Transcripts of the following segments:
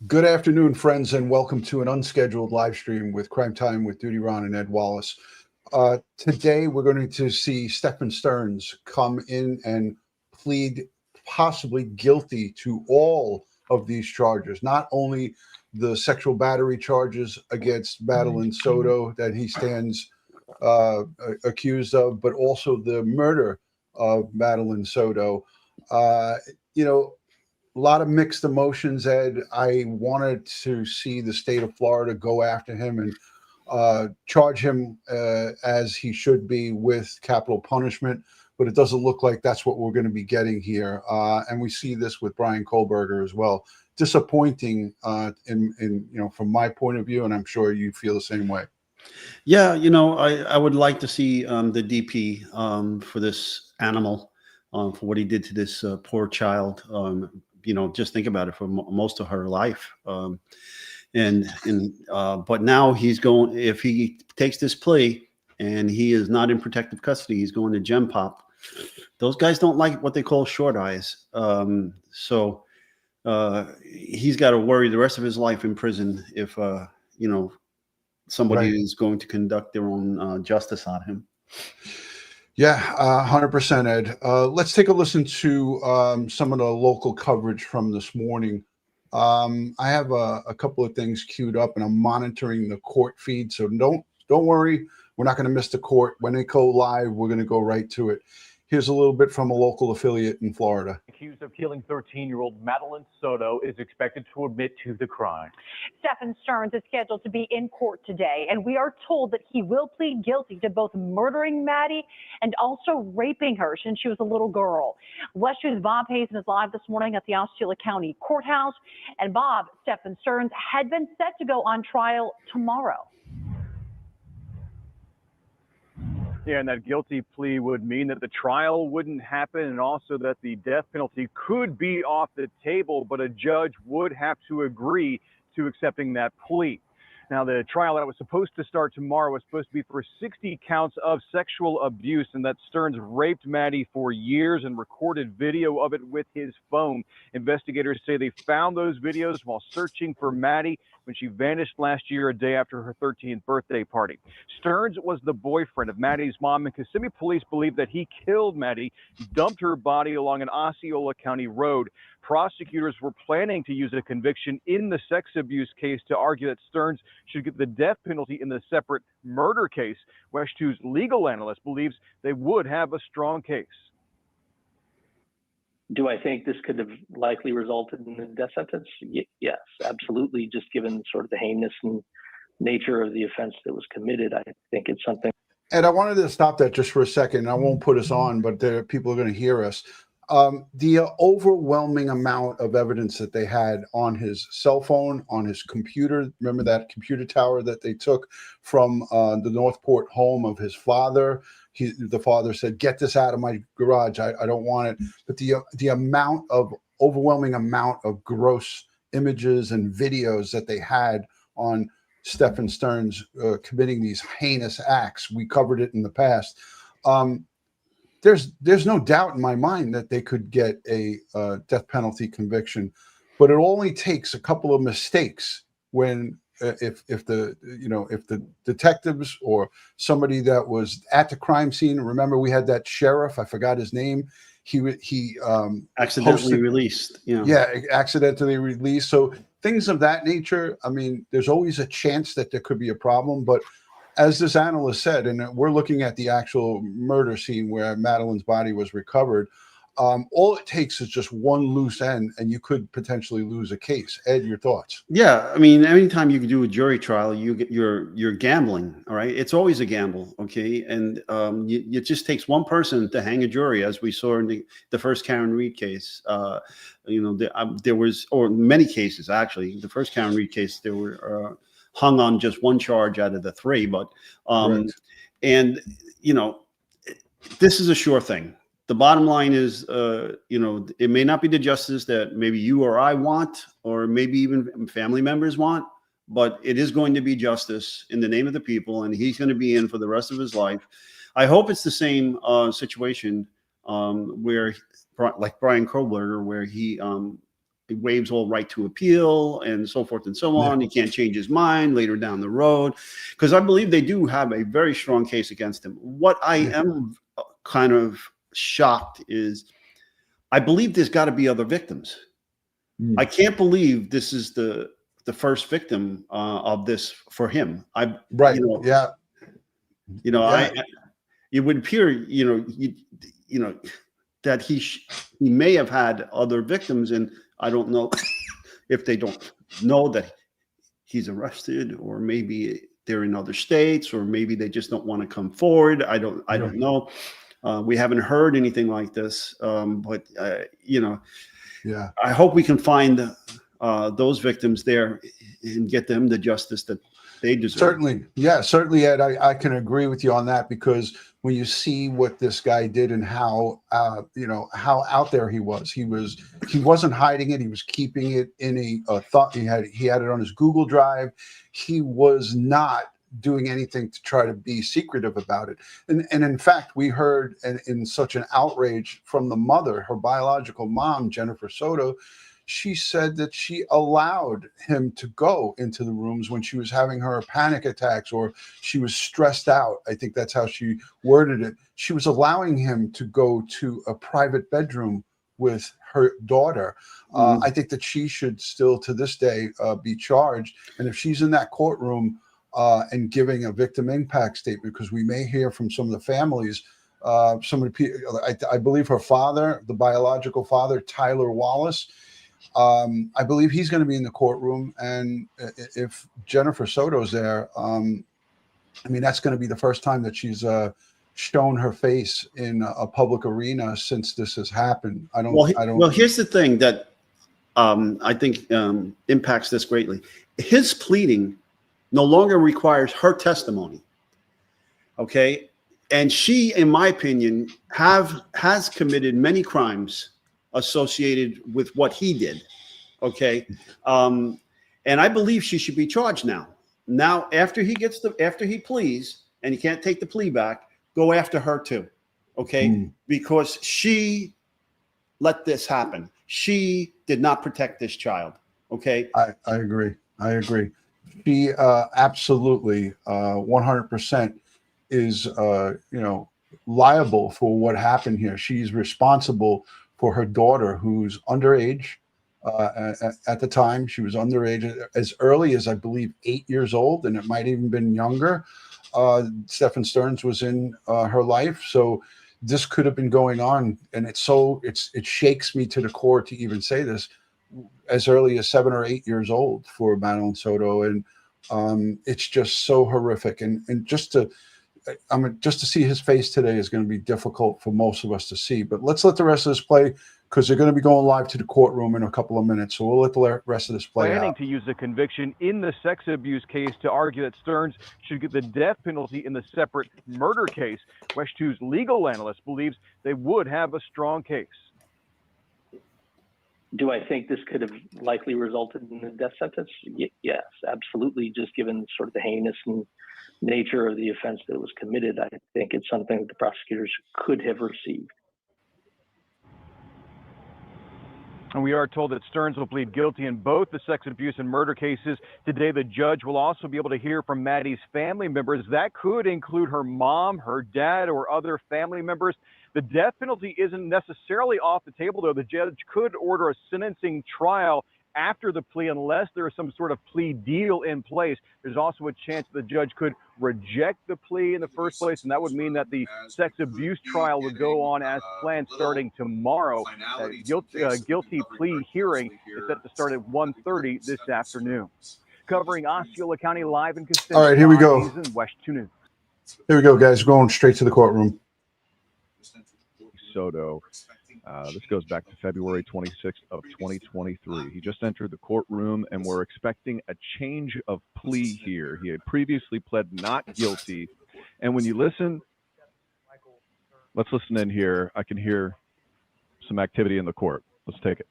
Good afternoon, friends, and welcome to an unscheduled live stream with CrimeTime with DutyRon and Ed Wallace. Today, we're going to see Stephan Sterns come in and plead possibly guilty to all of these charges, not only the sexual battery charges against Madeline Soto that he stands accused of, but also the murder of Madeline Soto. A lot of mixed emotions, Ed. I wanted to see the state of Florida go after him and charge him as he should be with capital punishment, but it doesn't look like that's what we're going to be getting here. And we see this with Bryan Kohberger as well. Disappointing from my point of view, and I'm sure you feel the same way. Yeah, I would like to see the DP for this animal, for what he did to this poor child. Just think about it, for most of her life. But now he's going, if he takes this plea and he is not in protective custody, he's going to Gem Pop. Those guys don't like what they call short eyes. So he's got to worry the rest of his life in prison if, somebody is going to conduct their own justice on him. Yeah, 100%, Ed. Let's take a listen to some of the local coverage from this morning. I have a couple of things queued up, and I'm monitoring the court feed. So don't worry, we're not going to miss the court. When they go live, we're going to go right to it. Here's a little bit from a local affiliate in Florida. Accused of killing 13-year-old Madeline Soto is expected to admit to the crime. Stephan Sterns is scheduled to be in court today, and we are told that he will plead guilty to both murdering Maddie and also raping her since she was a little girl. West 2's Bob Hazen is live this morning at the Osceola County Courthouse. And Bob, Stephan Sterns had been set to go on trial tomorrow. Yeah, and that guilty plea would mean that the trial wouldn't happen, and also that the death penalty could be off the table, but a judge would have to agree to accepting that plea. Now, the trial that was supposed to start tomorrow was supposed to be for 60 counts of sexual abuse, and that Sterns raped Maddie for years and recorded video of it with his phone. Investigators say they found those videos while searching for Maddie when she vanished last year, a day after her 13th birthday party. Sterns was the boyfriend of Maddie's mom, and Kissimmee police believe that he killed Maddie, dumped her body along an Osceola County road. Prosecutors were planning to use a conviction in the sex abuse case to argue that Sterns should get the death penalty in the separate murder case. West 2's legal analyst believes they would have a strong case. Do I think this could have likely resulted in a death sentence? Yes, absolutely. Just given sort of the heinous nature of the offense that was committed, I think it's something. And I wanted to stop that just for a second. I won't put us on, but people are going to hear us. The overwhelming amount of evidence that they had on his cell phone, on his computer. Remember that computer tower that they took from the Northport home of his father? The father said, "Get this out of my garage. I don't want it." But the overwhelming amount of gross images and videos that they had on Stephan Sterns committing these heinous acts. We covered it in the past. There's no doubt in my mind that they could get a death penalty conviction, but it only takes a couple of mistakes when if the detectives or somebody that was at the crime scene. Remember, we had that sheriff, I forgot his name. He accidentally released. Accidentally released. So things of that nature. I mean, there's always a chance that there could be a problem, but as this analyst said, and we're looking at the actual murder scene where Madeline's body was recovered, all it takes is just one loose end, and you could potentially lose a case. Ed, your thoughts? Yeah, I mean, anytime you can do a jury trial, you're gambling. All right, it's always a gamble. Okay, and it just takes one person to hang a jury, as we saw in the first Karen Reed case. There was, or many cases actually. The first Karen Reed case, there were hung on just one charge out of the three, but this is a sure thing. The bottom line is, it may not be the justice that maybe you or I want, or maybe even family members want, but it is going to be justice in the name of the people, and he's going to be in for the rest of his life. I hope it's the same situation where, like Bryan Kohberger, where waives all right to appeal and so forth and so on. He can't change his mind later down the road, because I believe they do have a very strong case against him. What I am kind of shocked is I believe there's got to be other victims. I can't believe this is the first victim of this for him. Right. It would appear, that he may have had other victims, and I don't know if they don't know that he's arrested, or maybe they're in other states, or maybe they just don't want to come forward. I don't know. We haven't heard anything like this, but I hope we can find those victims there and get them the justice that they deserve. Certainly, Ed. I can agree with you on that, because when you see what this guy did and how how out there he wasn't hiding it. He was keeping it in a thought. He had it on his Google Drive. He was not doing anything to try to be secretive about it. And in fact, we heard in such an outrage from the mother, her biological mom, Jennifer Soto. She said that she allowed him to go into the rooms when she was having her panic attacks or she was stressed out. I think that's how she worded it. She was allowing him to go to a private bedroom with her daughter. I think that she should still, to this day, be charged. And if she's in that courtroom and giving a victim impact statement, because we may hear from some of the families, some of the people, I believe her father, the biological father, Tyler Wallace, I believe he's going to be in the courtroom. And if Jennifer Soto's there, that's going to be the first time that she's shown her face in a public arena since this has happened. Well, here's the thing that I think impacts this greatly. His pleading no longer requires her testimony. Okay. And she, in my opinion, has committed many crimes associated with what he did. Okay. And I believe she should be charged now. Now, after he pleads and he can't take the plea back, go after her too. Okay. Because she let this happen. She did not protect this child. Okay. I agree. She absolutely 100% is liable for what happened here. She's responsible for her daughter, who's underage. At the time, she was underage as early as, I believe, 8 years old, and it might even been younger. Stephan Sterns was in her life, so this could have been going on. And it shakes me to the core to even say this, as early as 7 or 8 years old for Madeline Soto, and it's just so horrific. And just to see his face today is going to be difficult for most of us to see. But let's let the rest of this play, because they're going to be going live to the courtroom in a couple of minutes. So we'll let the rest of this play Planning out. to use the conviction in the sex abuse case to argue that Sterns should get the death penalty in the separate murder case. West 2's legal analyst believes they would have a strong case. Do I think this could have likely resulted in a death sentence? Yes, absolutely. Just given sort of the heinous nature of the offense that was committed, I think it's something that the prosecutors could have received. And we are told that Sterns will plead guilty in both the sex abuse and murder cases. Today, the judge will also be able to hear from Maddie's family members. That could include her mom, her dad, or other family members. The death penalty isn't necessarily off the table, though. The judge could order a sentencing trial after the plea unless there is some sort of plea deal in place. There's also a chance the judge could reject the plea in the first place, and that would mean that the sex abuse trial would go on as planned starting tomorrow. Guilty plea hearing is set to start at 1:30 this afternoon. Covering Osceola County live and consistent. All right, here we go. West 2 News. Here we go, guys. Going straight to the courtroom. Soto. This goes back to February 26th of 2023. He just entered the courtroom, and we're expecting a change of plea here. He had previously pled not guilty. And when you listen, let's listen in here. I can hear some activity in the court. Let's take it.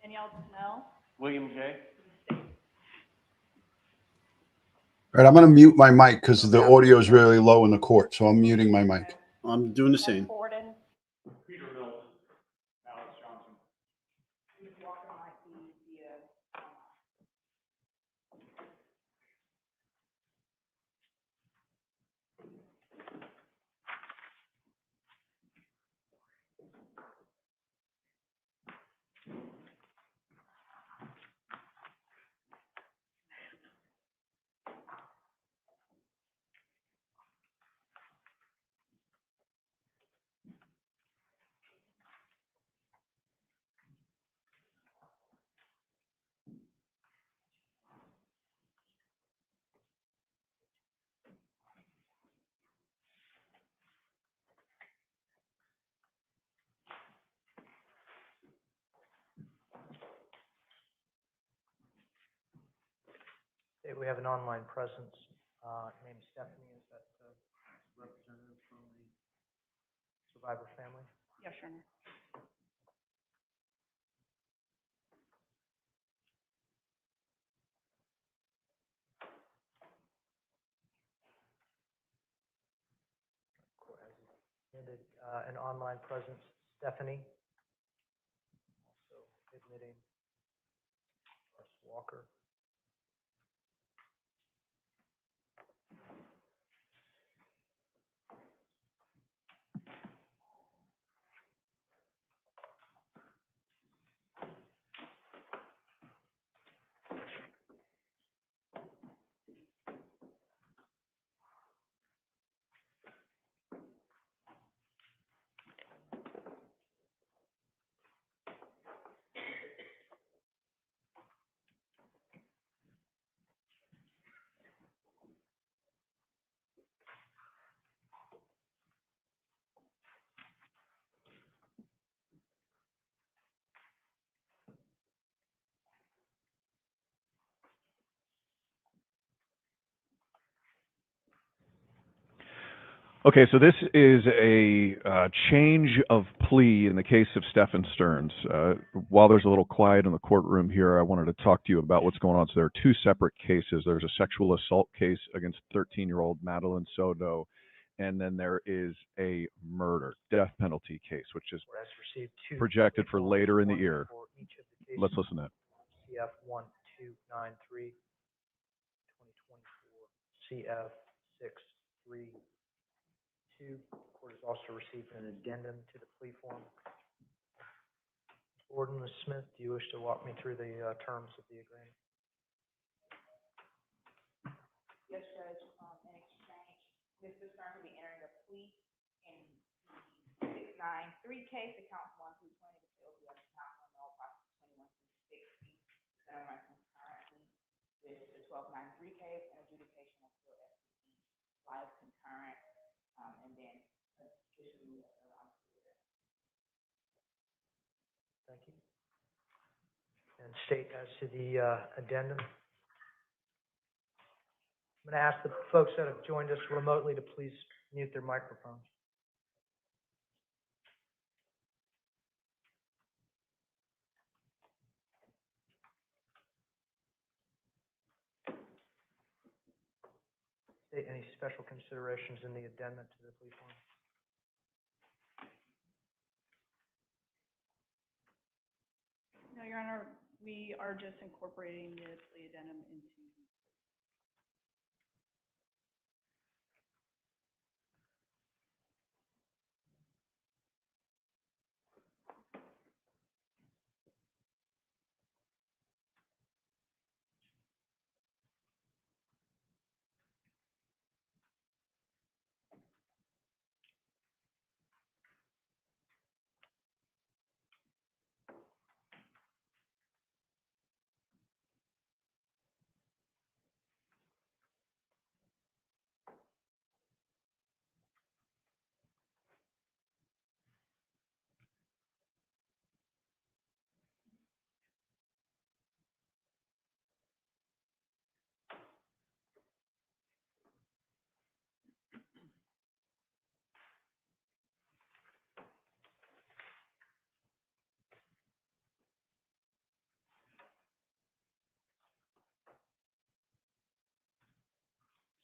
Danielle Snell. William J. All right, I'm going to mute my mic because the audio is really low in the court, so I'm muting my mic. I'm doing the same. Borden. Peter Okay, we have an online presence. Named Stephanie. Is that representative from the survivor family? Yes, Your Honor. Court has admitted an online presence. Stephanie. Also admitting Russ Walker. Okay, so this is a change of plea in the case of Stephan Sterns. While there's a little quiet in the courtroom here, I wanted to talk to you about what's going on. So there are two separate cases. There's a sexual assault case against 13-year-old Madeline Soto, and then there is a murder, death penalty case, which is Court has received two projected for later in the year. for each of the cases. Let's listen to that. CF 1293 2024, CF 632. Court has also received an addendum to the plea form. Gordon, Ms. Smith, do you wish to walk me through the terms of the agreement? Yes, Judge. In exchange, Mr. Sterns will be entering a plea in the 693 case, accounts 1 through 20, the sale will be under count on all process 21 through 60. It's going to run concurrently with the 1293 case and adjudication of still SPE live concurrent, and then issue Thank you. And state as to the addendum. I'm going to ask the folks that have joined us remotely to please mute their microphones. State any special considerations in the addendum to the plea form. No, Your Honor, we are just incorporating the plea addendum into.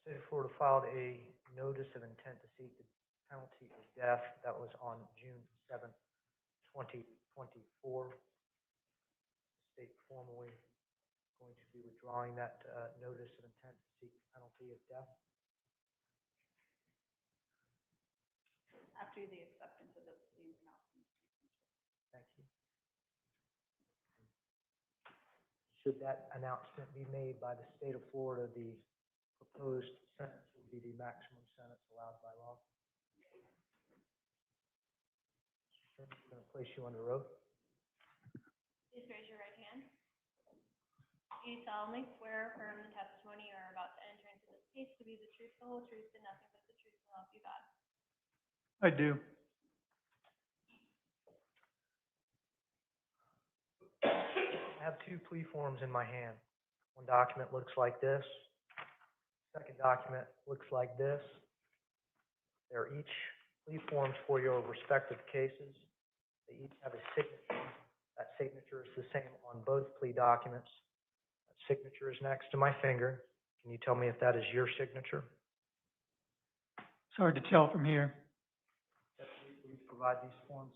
State of Florida filed a notice of intent to seek the penalty of death. That was on June 7th, 2024. state formally going to be withdrawing that notice of intent to seek the penalty of death? After the acceptance of the plea announcement. Thank you. Should that announcement be made by the state of Florida, the proposed sentence would be the maximum sentence allowed by law. I'm going to place you under oath. Please raise your right hand. Do you solemnly swear or affirm the testimony you are about to enter into this case to be the truth, the whole truth, and nothing but the truth, so help you God? I do. I have two plea forms in my hand. One document looks like this. Second document looks like this. They're each plea forms for your respective cases. They each have a signature. That signature is the same on both plea documents. That signature is next to my finger. Can you tell me if that is your signature? It's hard to tell from here. Please provide these forms.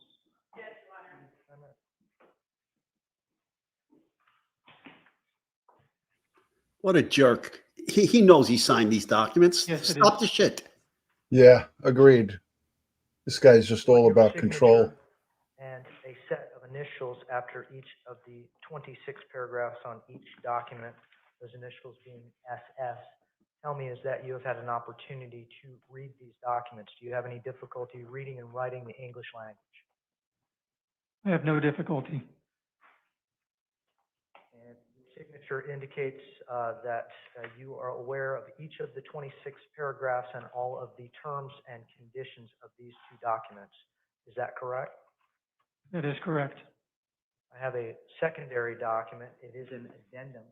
Yes, Your Honor. What a jerk. He knows he signed these documents. Yes, it Stop is. the shit. Yeah, agreed. This guy's just all Your about signature control. And a set of initials after each of the 26 paragraphs on each document, those initials being SS. Tell me, is that you have had an opportunity to read these documents? Do you have any difficulty reading and writing the English language? I have no difficulty. And your signature indicates that you are aware of each of the 26 paragraphs and all of the terms and conditions of these two documents. Is that correct? That is correct. I have a secondary document. It is an addendum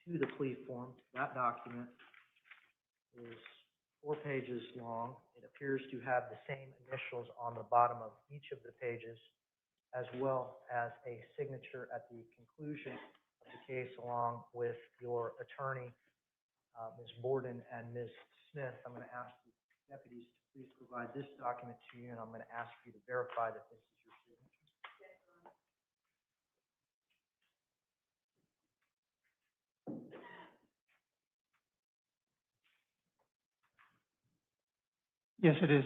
to the plea form. That document is 4 pages long. It appears to have the same initials on the bottom of each of the pages, as well as a signature at the conclusion of the case, along with your attorney, Ms. Borden and Ms. Smith. I'm going to ask the deputies to please provide this document to you, and I'm going to ask you to verify that this is your signature. Yes, it is.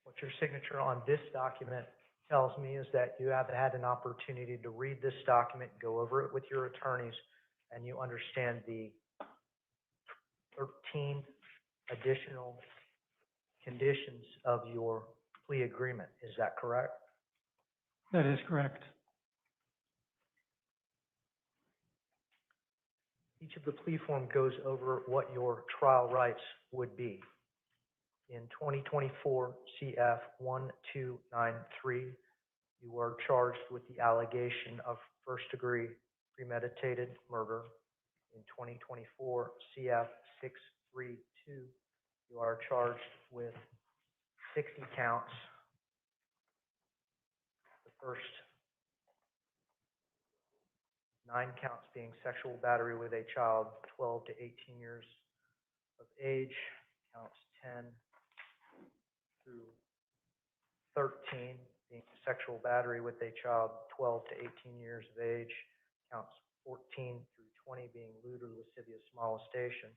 What your signature on this document tells me is that you have had an opportunity to read this document, go over it with your attorneys, and you understand the 13 additional conditions of your plea agreement. Is that correct? That is correct. Each of the plea form goes over what your trial rights would be. In 2024 CF 1293, you are charged with the allegation of first-degree premeditated murder. In 2024 CF 632, you are charged with 60 counts. The first 9 counts being sexual battery with a child 12 to 18 years of age, counts 10 through 13 being sexual battery with a child 12 to 18 years of age, counts 14 through 20 being lewd or lascivious molestation,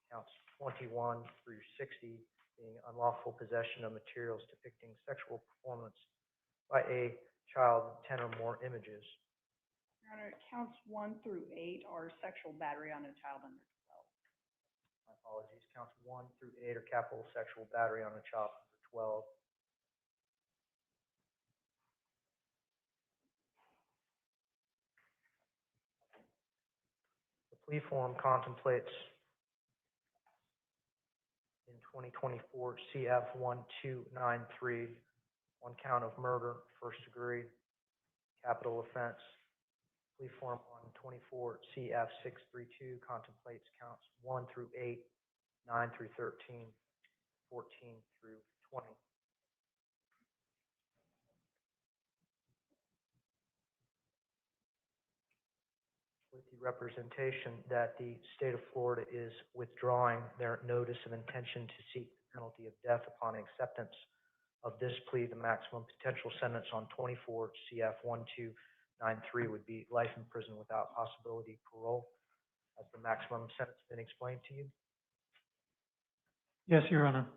counts 21 through 60 being unlawful possession of materials depicting sexual performance by a child, 10 or more images. Your Honor, counts 1 through 8 are sexual battery on a child under 12. My apologies. Counts 1 through 8 are capital sexual battery on a child under 12. The plea form contemplates in 2024 CF 1293 1 count of murder, first degree, capital offense. Plea form on 24 CF 632 contemplates counts 1 through 8, 9 through 13, 14 through 20. With the representation that the state of Florida is withdrawing their notice of intention to seek the penalty of death upon acceptance of this plea, the maximum potential sentence on 24 CF 1293 would be life in prison without possibility of parole. Has the maximum sentence been explained to you? Yes, Your Honor.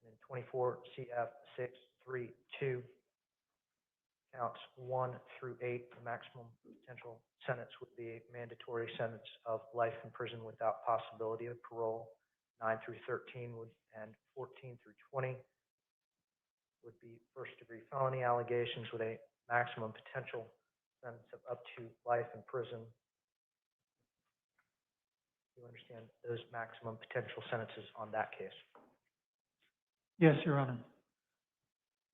And in 24 CF 632, counts 1 through 8, the maximum potential sentence would be a mandatory sentence of life in prison without possibility of parole. 9 through 13 and 14 through 20 would be first-degree felony allegations with a maximum potential sentence of up to life in prison. You understand those maximum potential sentences on that case? Yes, Your Honor.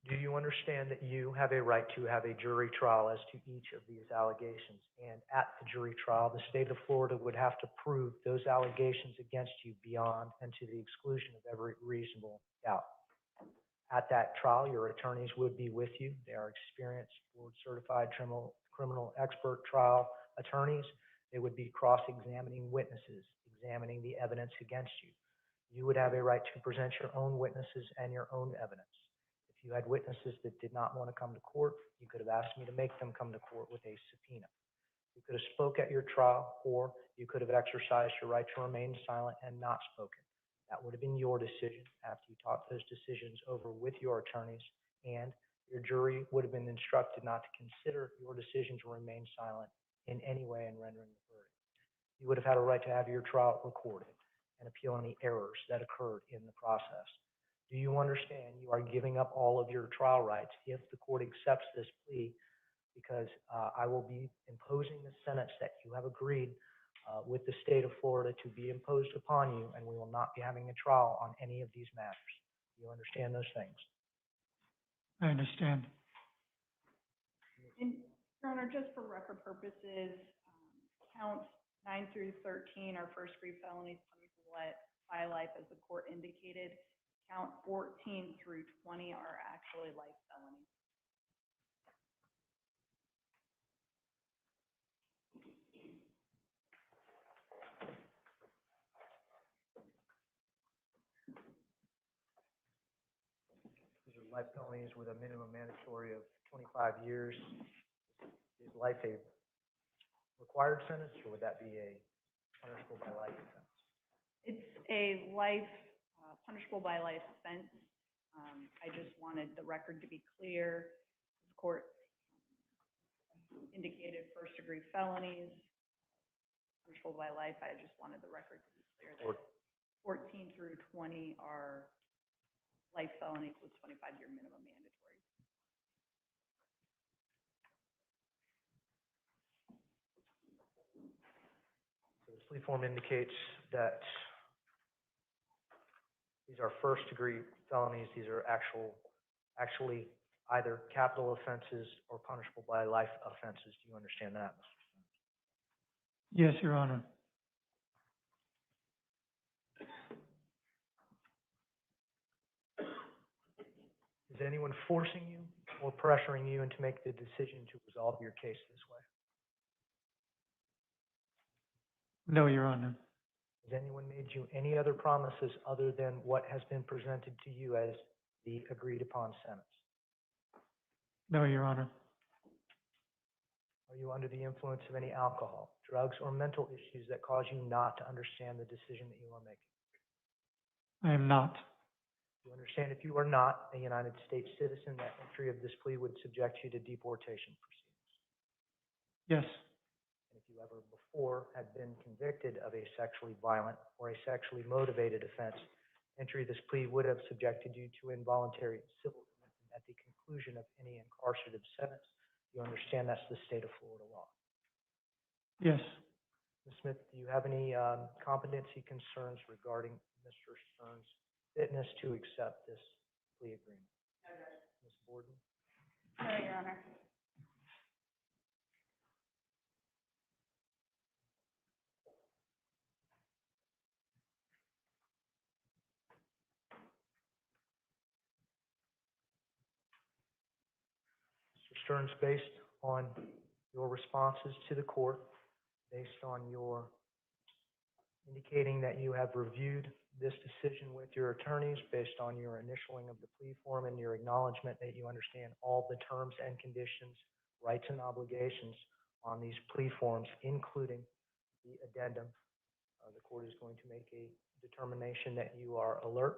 Do you understand that you have a right to have a jury trial as to each of these allegations? And at the jury trial, the state of Florida would have to prove those allegations against you beyond and to the exclusion of every reasonable doubt. At that trial, your attorneys would be with you. They are experienced, board-certified criminal expert trial attorneys. They would be cross-examining witnesses, examining the evidence against you. You would have a right to present your own witnesses and your own evidence. If you had witnesses that did not want to come to court, you could have asked me to make them come to court with a subpoena. You could have spoke at your trial, or you could have exercised your right to remain silent and not spoken. That would have been your decision after you talked those decisions over with your attorneys, and your jury would have been instructed not to consider your decision to remain silent in any way in rendering the verdict. You would have had a right to have your trial recorded and appeal any errors that occurred in the process. Do you understand you are giving up all of your trial rights if the court accepts this plea? Because I will be imposing the sentence that you have agreed with the state of Florida to be imposed upon you, and we will not be having a trial on any of these matters. Do you understand those things? I understand. And, Your Honor, just for record purposes, counts 9 through 13 are first-degree felonies punishable by life, as the court indicated. Count 14 through 20 are actually life felonies. These are life felonies with a minimum mandatory of 25 years. Is life a required sentence, or would that be a punishable by life offense? It's a life punishable by life offense. I just wanted the record to be clear. The court indicated first-degree felonies, punishable by life. I just wanted the record to be clear that 14 through 20 are life felonies with 25-year minimum mandatory. So the plea form indicates that these are first-degree felonies. These are actually either capital offenses or punishable by life offenses. Do you understand that, Mr. Sterns? Yes, Your Honor. Is anyone forcing you or pressuring you into make the decision to resolve your case this way? No, Your Honor. Has anyone made you any other promises other than what has been presented to you as the agreed upon sentence? No, Your Honor. Are you under the influence of any alcohol, drugs, or mental issues that cause you not to understand the decision that you are making? I am not. You understand if you are not a United States citizen, that entry of this plea would subject you to deportation proceedings. Yes. And if you ever before had been convicted of a sexually violent or a sexually motivated offense, entry of this plea would have subjected you to involuntary civil commitment at the conclusion of any incarcerative sentence. You understand that's the state of Florida law. Yes. Ms. Smith, do you have any competency concerns regarding Mr. Sterns' fitness to accept this plea agreement? No, Judge. Ms. Borden? No, Your Honor. Mr. Sterns, based on your responses to the court, based on your indicating that you have reviewed this decision with your attorneys based on your initialing of the plea form and your acknowledgement that you understand all the terms and conditions, rights and obligations on these plea forms, including the addendum. The court is going to make a determination that you are alert,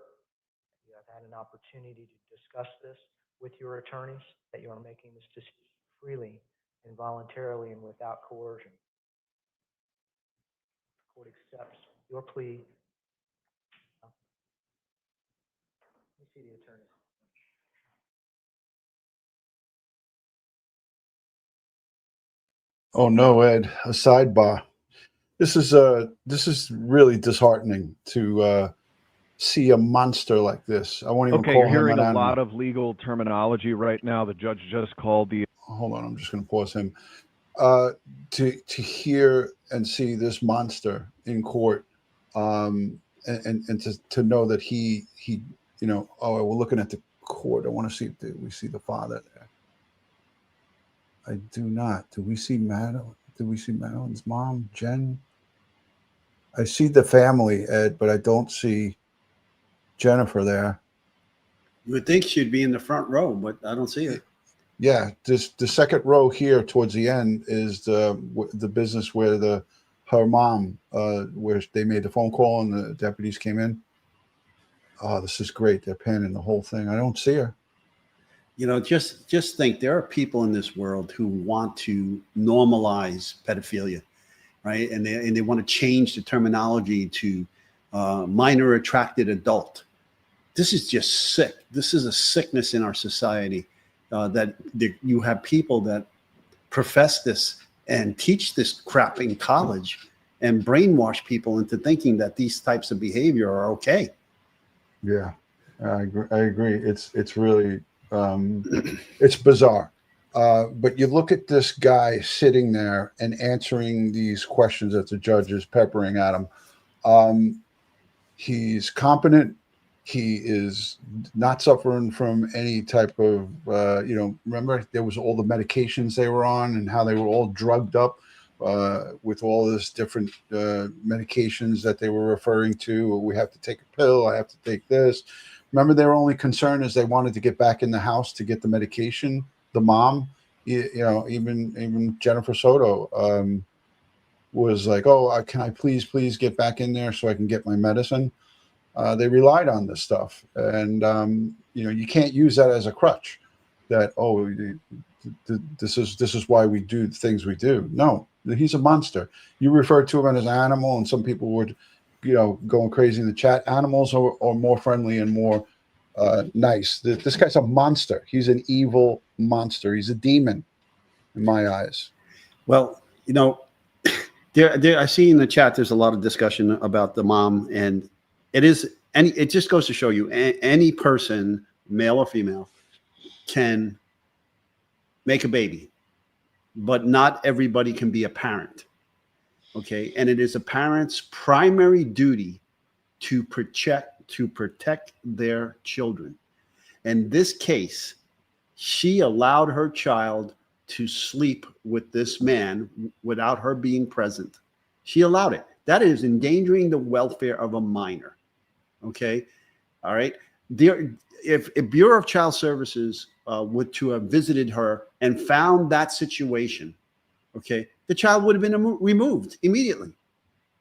you have had an opportunity to discuss this with your attorneys, that you are making this decision freely and voluntarily and without coercion. The court accepts your plea. Let me see the attorney. Oh no, Ed, a sidebar. This is really disheartening to see a monster like this. I won't even Okay, call you're him hearing an a animal. lot of legal terminology right now. The judge just called the Hold on, I'm just going to pause him. To hear and see this monster in court, and to know that he you know, oh, we're looking at the court. I want to see if we see the father there. I do not. Do we see Madeline? Do we see Madeline's mom, Jen? I see the family, Ed, but I don't see Jennifer there. You would think she'd be in the front row, but I don't see her. Yeah, the second row here towards the end is the business where her mom, where they made the phone call and the deputies came in. Oh, this is great. They're panning the whole thing. I don't see her. You know, just think there are people in this world who want to normalize pedophilia, right? And they want to change the terminology to minor attracted adult. This is just sick. This is a sickness in our society that you have people that profess this and teach this crap in college and brainwash people into thinking that these types of behavior are okay. Yeah, I agree. It's really it's bizarre. But you look at this guy sitting there and answering these questions that the judge is peppering at him. He's competent. He is not suffering from any type of, you know, remember there was all the medications they were on and how they were all drugged up with all this different medications that they were referring to. We have to take a pill. I have to take this. Remember, their only concern is they wanted to get back in the house to get the medication. The mom, you know, even Jennifer Soto was like, oh, can I please get back in there so I can get my medicine? They relied on this stuff, and you know, you can't use that as a crutch. That, oh, this is why we do the things we do. No, he's a monster. You refer to him as an animal, and some people would, you know, going crazy in the chat. Animals are more friendly and more nice. This guy's a monster. He's an evil monster. He's a demon in my eyes. Well, you know, I see in the chat there's a lot of discussion about the mom, and it just goes to show you any person, male or female, can make a baby, but not everybody can be a parent. Okay, and it is a parent's primary duty to protect their children. In this case, she allowed her child to sleep with this man without her being present. She allowed it. That is endangering the welfare of a minor. Okay, all right. If Bureau of Child Services were to have visited her and found that situation, okay, the child would have been removed immediately.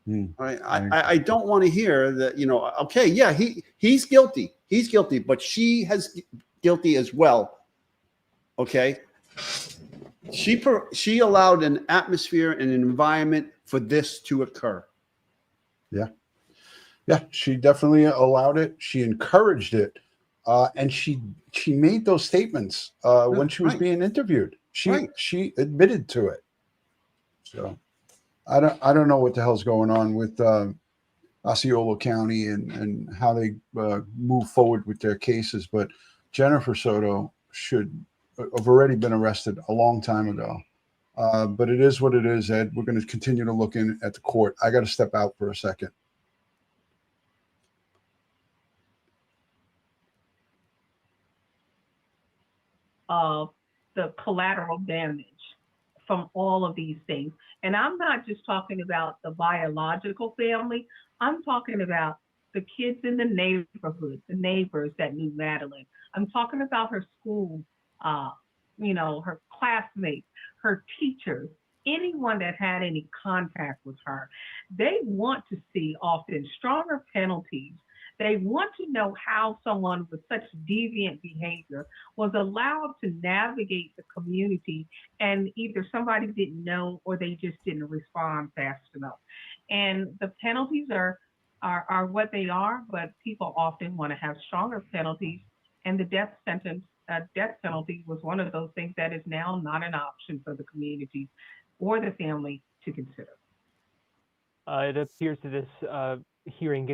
All right. I don't want to hear that, you know, okay, yeah, he's guilty. He's guilty, but she has guilty as well. Okay. She allowed an atmosphere and an environment for this to occur. Yeah. Yeah, she definitely allowed it. She encouraged it. And she made those statements when she was being interviewed. She admitted to it. So I don't know what the hell's going on with Osceola County and how they move forward with their cases, but Jennifer Soto should have already been arrested a long time ago. But it is what it is, Ed. We're going to continue to look in at the court. I got to step out for a second. Of the collateral damage from all of these things. And I'm not just talking about the biological family. I'm talking about the kids in the neighborhood, the neighbors that knew Madeline. I'm talking about her school, her classmates, her teachers, anyone that had any contact with her. They want to see often stronger penalties. They want to know how someone with such deviant behavior was allowed to navigate the community, and either somebody didn't know or they just didn't respond fast enough. And the penalties are what they are, but people often want to have stronger penalties, and the death penalty was one of those things that is now not an option for the community or the family to consider. It appears that this hearing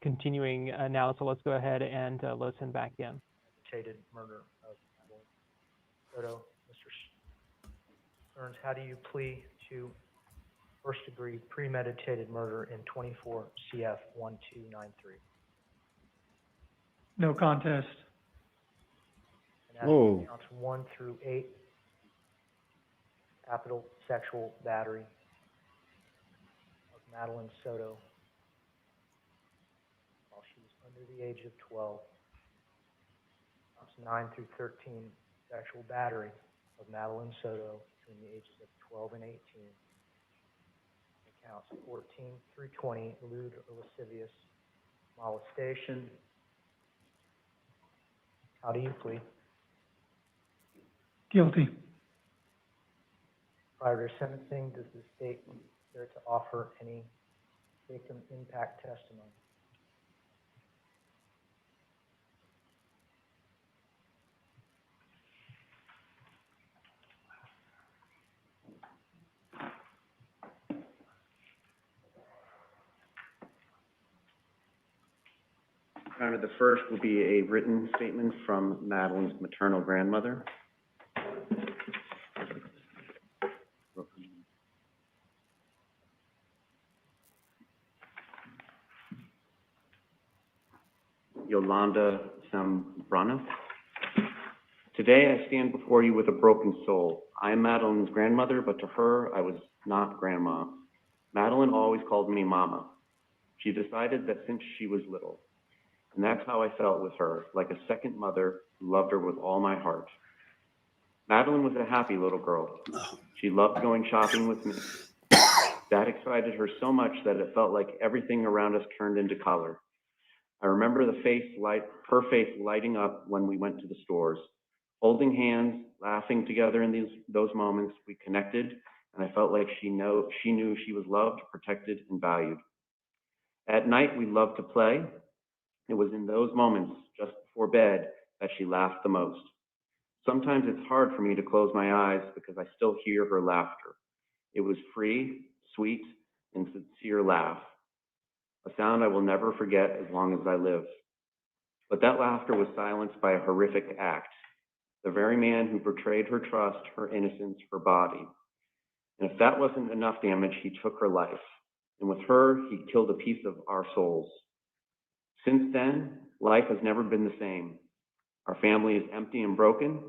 continuing now, so let's go ahead and listen back in. Premeditated murder of Madeline Soto. Mr. Sterns, how do you plea to first-degree premeditated murder in 24 CF 1293? No contest. And as Whoa. counts 1 through 8, capital sexual battery of Madeline Soto while she was under the age of 12. Counts 9 through 13, sexual battery of Madeline Soto between the ages of 12 and 18. And counts 14 through 20, lewd or lascivious molestation. How do you plead? Guilty. Prior to sentencing, does the state care to offer any victim impact testimony? Your Honor, the first will be a written statement from Madeline's maternal grandmother. Yolanda Zambrano. Today I stand before you with a broken soul. I am Madeline's grandmother, but to her I was not grandma. Madeline always called me Mama. She decided that since she was little. And that's how I felt with her, like a second mother who loved her with all my heart. Madeline was a happy little girl. She loved going shopping with me. That excited her so much that it felt like everything around us turned into color. I remember her face lighting up when we went to the stores. Holding hands, laughing together in those moments, we connected, and I felt like she knew she was loved, protected, and valued. At night, we loved to play. It was in those moments, just before bed, that she laughed the most. Sometimes it's hard for me to close my eyes because I still hear her laughter. It was free, sweet, and sincere laugh. A sound I will never forget as long as I live. But that laughter was silenced by a horrific act. The very man who betrayed her trust, her innocence, her body. And if that wasn't enough damage, he took her life. And with her, he killed a piece of our souls. Since then, life has never been the same. Our family is empty and broken.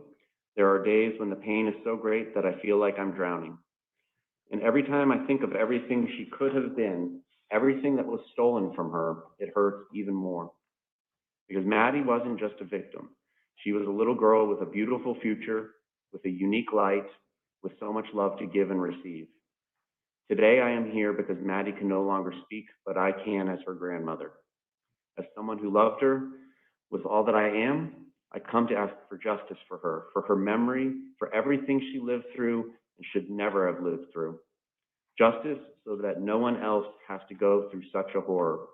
There are days when the pain is so great that I feel like I'm drowning. And every time I think of everything she could have been, everything that was stolen from her, it hurts even more. Because Maddie wasn't just a victim. She was a little girl with a beautiful future, with a unique light, with so much love to give and receive. Today I am here because Maddie can no longer speak, but I can as her grandmother. As someone who loved her with all that I am, I come to ask for justice for her memory, for everything she lived through and should never have lived through. Justice so that no one else has to go through such a horror.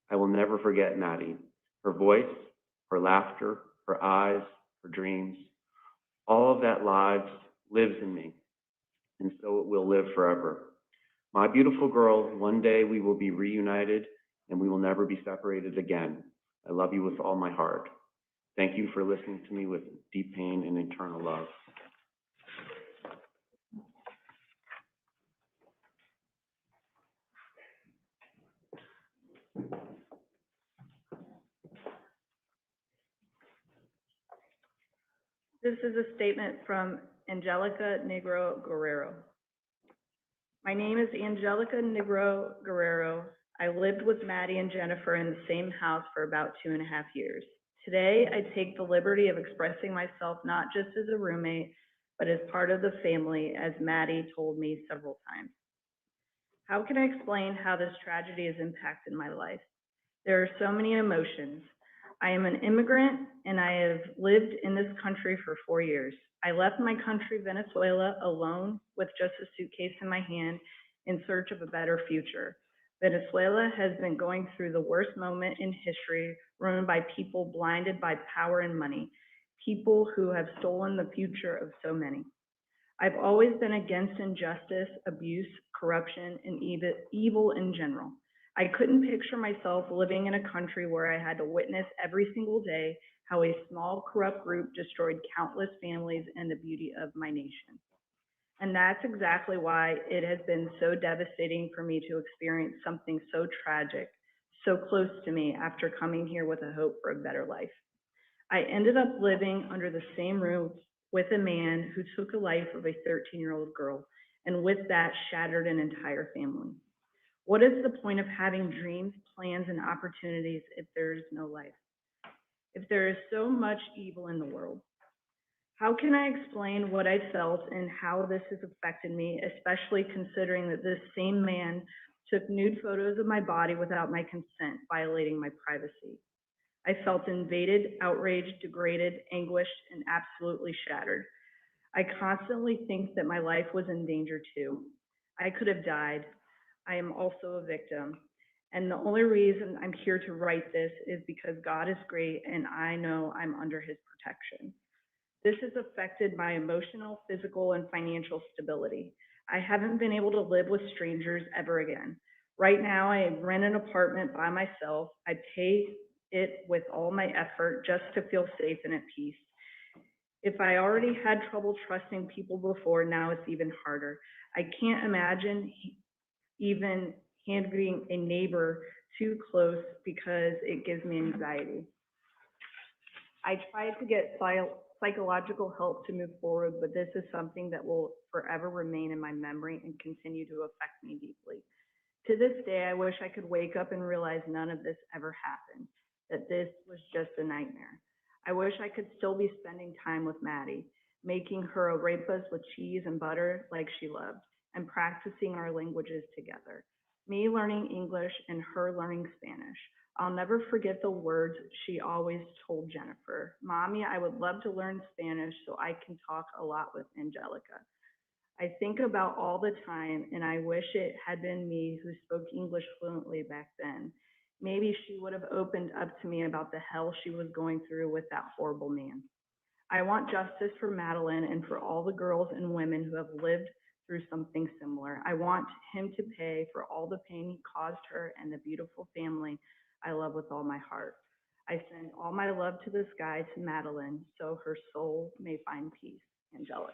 I will never forget Maddie, her voice, her laughter, her eyes, her dreams. All of that lives in me, and so it will live forever. My beautiful girl, one day we will be reunited and we will never be separated again. I love you with all my heart. Thank you for listening to me with deep pain and eternal love. This is a statement from Angelica Negro Guerrero. My name is Angelica Negro Guerrero. I lived with Maddie and Jennifer in the same house for about 2.5 years. Today, I take the liberty of expressing myself not just as a roommate, but as part of the family, as Maddie told me several times. How can I explain how this tragedy has impacted my life? There are so many emotions. I am an immigrant and I have lived in this country for 4 years. I left my country, Venezuela, alone with just a suitcase in my hand in search of a better future. Venezuela has been going through the worst moment in history, run by people blinded by power and money, people who have stolen the future of so many. I've always been against injustice, abuse, corruption, and evil in general. I couldn't picture myself living in a country where I had to witness every single day how a small corrupt group destroyed countless families and the beauty of my nation. And that's exactly why it has been so devastating for me to experience something so tragic, so close to me after coming here with a hope for a better life. I ended up living under the same roof with a man who took the life of a 13-year-old girl, and with that shattered an entire family. What is the point of having dreams, plans, and opportunities if there is no life? If there is so much evil in the world? How can I explain what I felt and how this has affected me, especially considering that this same man took nude photos of my body without my consent, violating my privacy? I felt invaded, outraged, degraded, anguished, and absolutely shattered. I constantly think that my life was in danger too. I could have died. I am also a victim. And the only reason I'm here to write this is because God is great and I know I'm under his protection. This has affected my emotional, physical, and financial stability. I haven't been able to live with strangers ever again. Right now, I rent an apartment by myself. I pay it with all my effort just to feel safe and at peace. If I already had trouble trusting people before, now it's even harder. I can't imagine even handling a neighbor too close because it gives me anxiety. I tried to get psychological help to move forward, but this is something that will forever remain in my memory and continue to affect me deeply. To this day, I wish I could wake up and realize none of this ever happened, that this was just a nightmare. I wish I could still be spending time with Maddie, making her arepas with cheese and butter like she loved, and practicing our languages together. Me learning English and her learning Spanish. I'll never forget the words she always told Jennifer. Mommy, I would love to learn Spanish so I can talk a lot with Angelica. I think about all the time, and I wish it had been me who spoke English fluently back then. Maybe she would have opened up to me about the hell she was going through with that horrible man. I want justice for Madeline and for all the girls and women who have lived through something similar. I want him to pay for all the pain he caused her and the beautiful family I love with all my heart. I send all my love to the sky to Madeline so her soul may find peace. Angelica.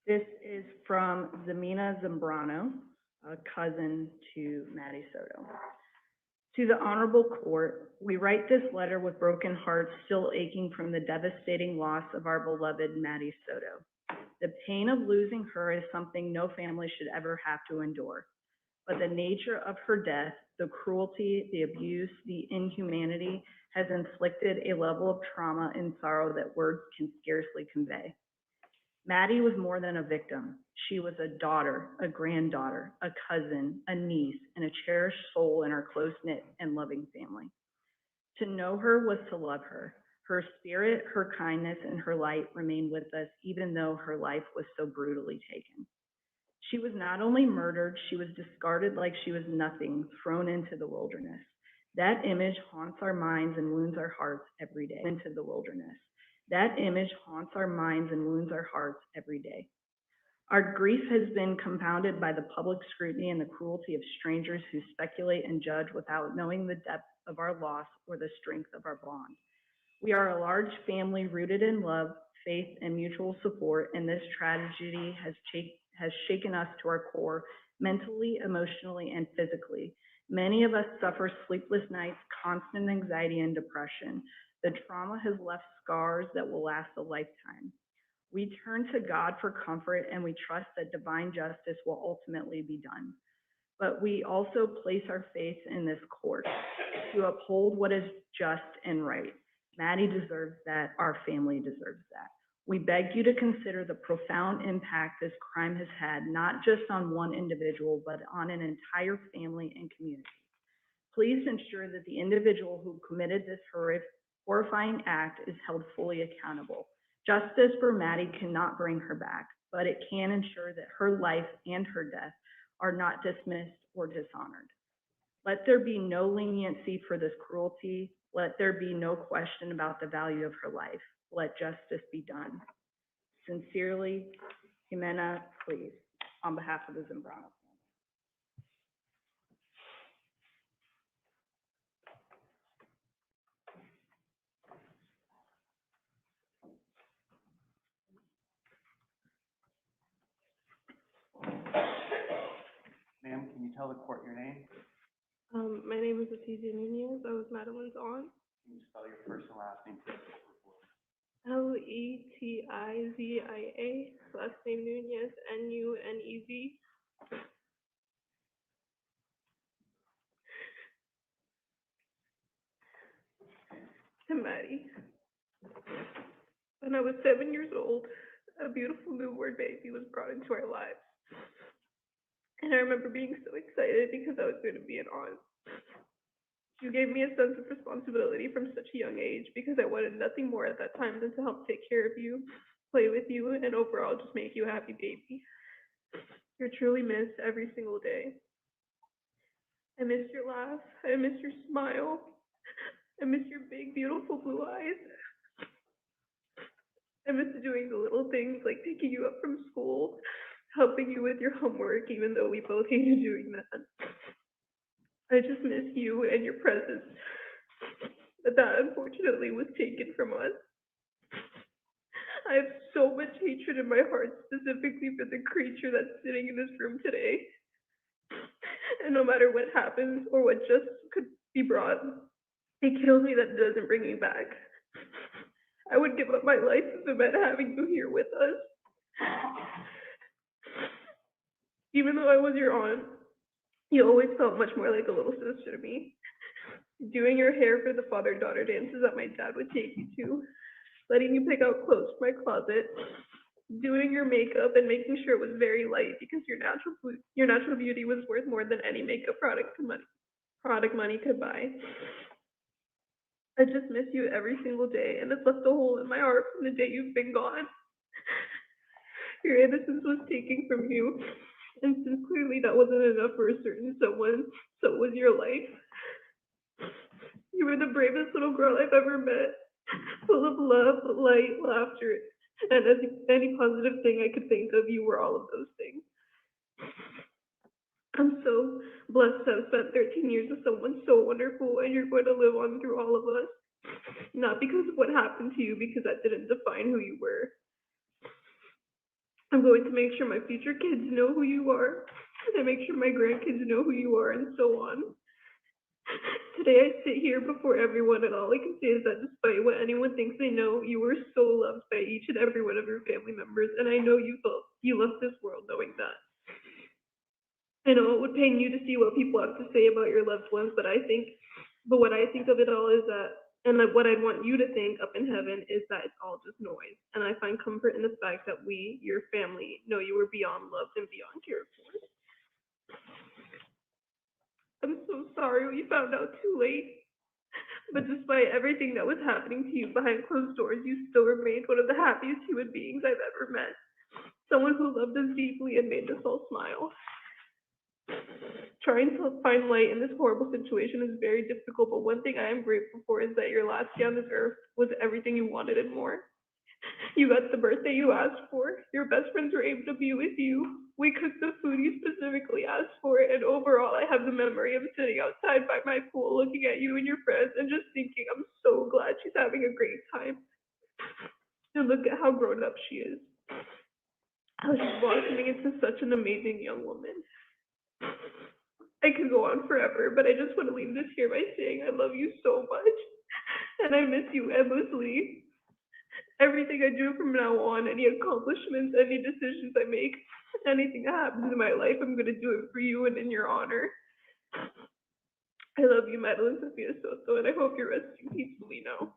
This is from Zemina Zambrano, a cousin to Maddie Soto. To the Honorable Court, we write this letter with broken hearts still aching from the devastating loss of our beloved Maddie Soto. The pain of losing her is something no family should ever have to endure. But the nature of her death, the cruelty, the abuse, the inhumanity has inflicted a level of trauma and sorrow that words can scarcely convey. Maddie was more than a victim. She was a daughter, a granddaughter, a cousin, a niece, and a cherished soul in our close-knit and loving family. To know her was to love her. Her spirit, her kindness, and her light remained with us, even though her life was so brutally taken. She was not only murdered, she was discarded like she was nothing, thrown into the wilderness. That image haunts our minds and wounds our hearts every day. Into the wilderness. That image haunts our minds and wounds our hearts every day. Our grief has been compounded by the public scrutiny and the cruelty of strangers who speculate and judge without knowing the depth of our loss or the strength of our bond. We are a large family rooted in love, faith, and mutual support, and this tragedy has shaken us to our core, mentally, emotionally, and physically. Many of us suffer sleepless nights, constant anxiety, and depression. The trauma has left scars that will last a lifetime. We turn to God for comfort, and we trust that divine justice will ultimately be done. But we also place our faith in this court to uphold what is just and right. Maddie deserves that. Our family deserves that. We beg you to consider the profound impact this crime has had, not just on one individual, but on an entire family and community. Please ensure that the individual who committed this horrifying act is held fully accountable. Justice for Maddie cannot bring her back, but it can ensure that her life and her death are not dismissed or dishonored. Let there be no leniency for this cruelty. Let there be no question about the value of her life. Let justice be done. Sincerely, Jimena, please, on behalf of the Zambrano Ma'am, can you tell the court your name? My name is Leticia Nunez. I was Madeline's aunt. Can you spell your first and last name, please? Letizia, last name Nunez, Nunez. To Maddie. When I was 7 years old, a beautiful newborn baby was brought into our lives. And I remember being so excited because I was going to be an aunt. You gave me a sense of responsibility from such a young age because I wanted nothing more at that time than to help take care of you, play with you, and overall just make you a happy baby. You're truly missed every single day. I miss your laugh. I miss your smile. I miss your big, beautiful blue eyes. I miss doing the little things like picking you up from school, helping you with your homework, even though we both hated doing that. I just miss you and your presence. But that unfortunately was taken from us. I have so much hatred in my heart, specifically for the creature that's sitting in this room today. And no matter what happens or what just could be brought, it kills me that it doesn't bring me back. I would give up my life if it meant having you here with us. Even though I was your aunt, you always felt much more like a little sister to me. Doing your hair for the father-daughter dances that my dad would take you to, letting you pick out clothes from my closet, doing your makeup and making sure it was very light because your natural beauty was worth more than any makeup product money could buy. I just miss you every single day, and it's left a hole in my heart from the day you've been gone. Your innocence was taken from you, and since clearly that wasn't enough for a certain someone, so was your life. You were the bravest little girl I've ever met, full of love, light, laughter, and as any positive thing I could think of, you were all of those things. I'm so blessed to have spent 13 years with someone so wonderful, and you're going to live on through all of us. Not because of what happened to you, because that didn't define who you were. I'm going to make sure my future kids know who you are, and make sure my grandkids know who you are, and so on. Today I sit here before everyone, and all I can say is that despite what anyone thinks they know, you were so loved by each and every one of your family members, and I know you left this world knowing that. I know it would pain you to see what people have to say about your loved ones, but what I think of it all is that, and what I'd want you to think up in heaven is that it's all just noise. And I find comfort in the fact that we, your family, know you were beyond loved and beyond cared for. I'm so sorry we found out too late. But despite everything that was happening to you behind closed doors, you still remained one of the happiest human beings I've ever met. Someone who loved us deeply and made us all smile. Trying to find light in this horrible situation is very difficult, but one thing I am grateful for is that your last day on this earth was everything you wanted and more. You got the birthday you asked for, your best friends were able to be with you, we cooked the food you specifically asked for, and overall I have the memory of sitting outside by my pool looking at you and your friends and just thinking I'm so glad she's having a great time. And look at how grown up she is. How she's blossoming into such an amazing young woman. I could go on forever, but I just want to leave this here by saying I love you so much, and I miss you endlessly. Everything I do from now on, any accomplishments, any decisions I make, anything that happens in my life, I'm going to do it for you and in your honor. I love you, Madeline Soto, and I hope you're resting peacefully now.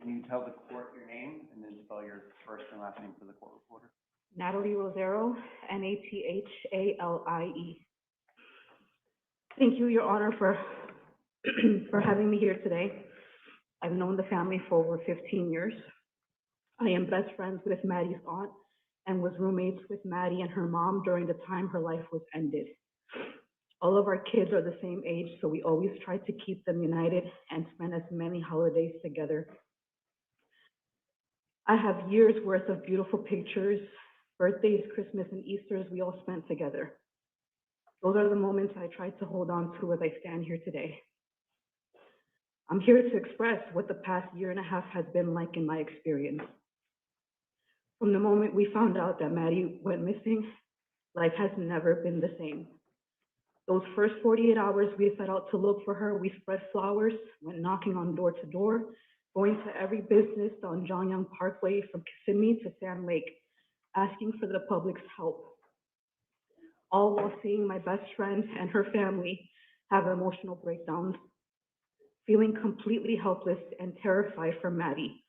Can you tell the court your name and then spell your first and last name for the court reporter? Natalie Rosero, Nathalie. Thank you, Your Honor, for for having me here today. I've known the family for over 15 years. I am best friends with Maddie's aunt and was roommates with Maddie and her mom during the time her life was ended. All of our kids are the same age, so we always try to keep them united and spend as many holidays together. I have years worth of beautiful pictures, birthdays, Christmas, and Easters we all spent together. Those are the moments I try to hold on to as I stand here today. I'm here to express what the past year and a half has been like in my experience. From the moment we found out that Maddie went missing, life has never been the same. Those first 48 hours we set out to look for her, we spread flowers, went knocking on door to door, going to every business on John Young Parkway from Kissimmee to Sand Lake, asking for the public's help. All while seeing my best friend and her family have emotional breakdowns, feeling completely helpless and terrified for Maddie,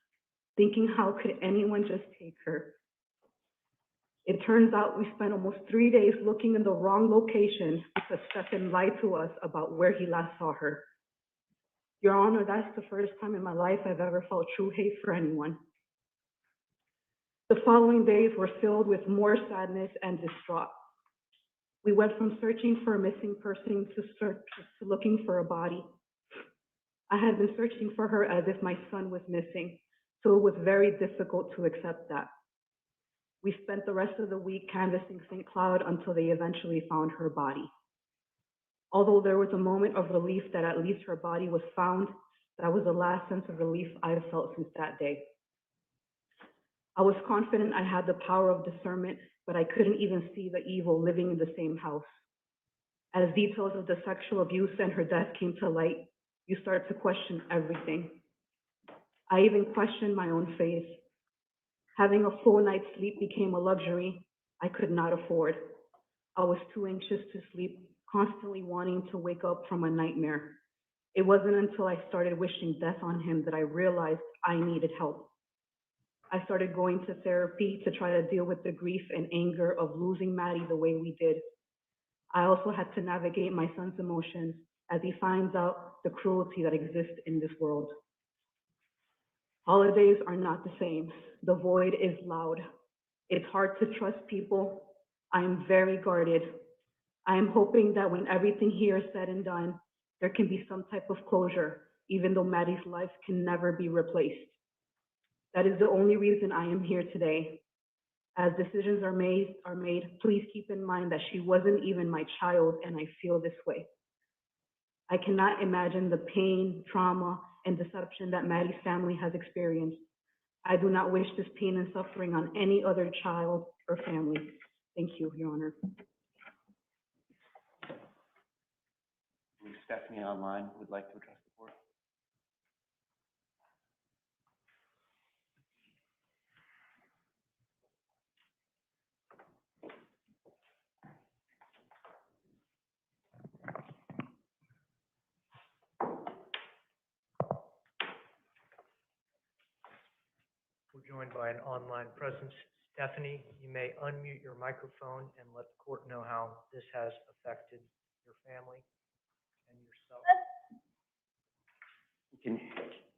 thinking how could anyone just take her? It turns out we spent almost 3 days looking in the wrong location because Stephan lied to us about where he last saw her. Your Honor, that's the first time in my life I've ever felt true hate for anyone. The following days were filled with more sadness and distraught. We went from searching for a missing person to looking for a body. I had been searching for her as if my son was missing, so it was very difficult to accept that. We spent the rest of the week canvassing St. Cloud until they eventually found her body. Although there was a moment of relief that at least her body was found, that was the last sense of relief I've felt since that day. I was confident I had the power of discernment, but I couldn't even see the evil living in the same house. As details of the sexual abuse and her death came to light, you start to question everything. I even questioned my own faith. Having a full night's sleep became a luxury I could not afford. I was too anxious to sleep, constantly wanting to wake up from a nightmare. It wasn't until I started wishing death on him that I realized I needed help. I started going to therapy to try to deal with the grief and anger of losing Maddie the way we did. I also had to navigate my son's emotions as he finds out the cruelty that exists in this world. Holidays are not the same. The void is loud. It's hard to trust people. I am very guarded. I am hoping that when everything here is said and done, there can be some type of closure, even though Maddie's life can never be replaced. That is the only reason I am here today. As decisions are made, please keep in mind that she wasn't even my child, and I feel this way. I cannot imagine the pain, trauma, and deception that Maddie's family has experienced. I do not wish this pain and suffering on any other child or family. Thank you, Your Honor. Stephanie online would like to address the court. We're joined by an online presence. Stephanie, you may unmute your microphone and let the court know how this has affected your family and yourself.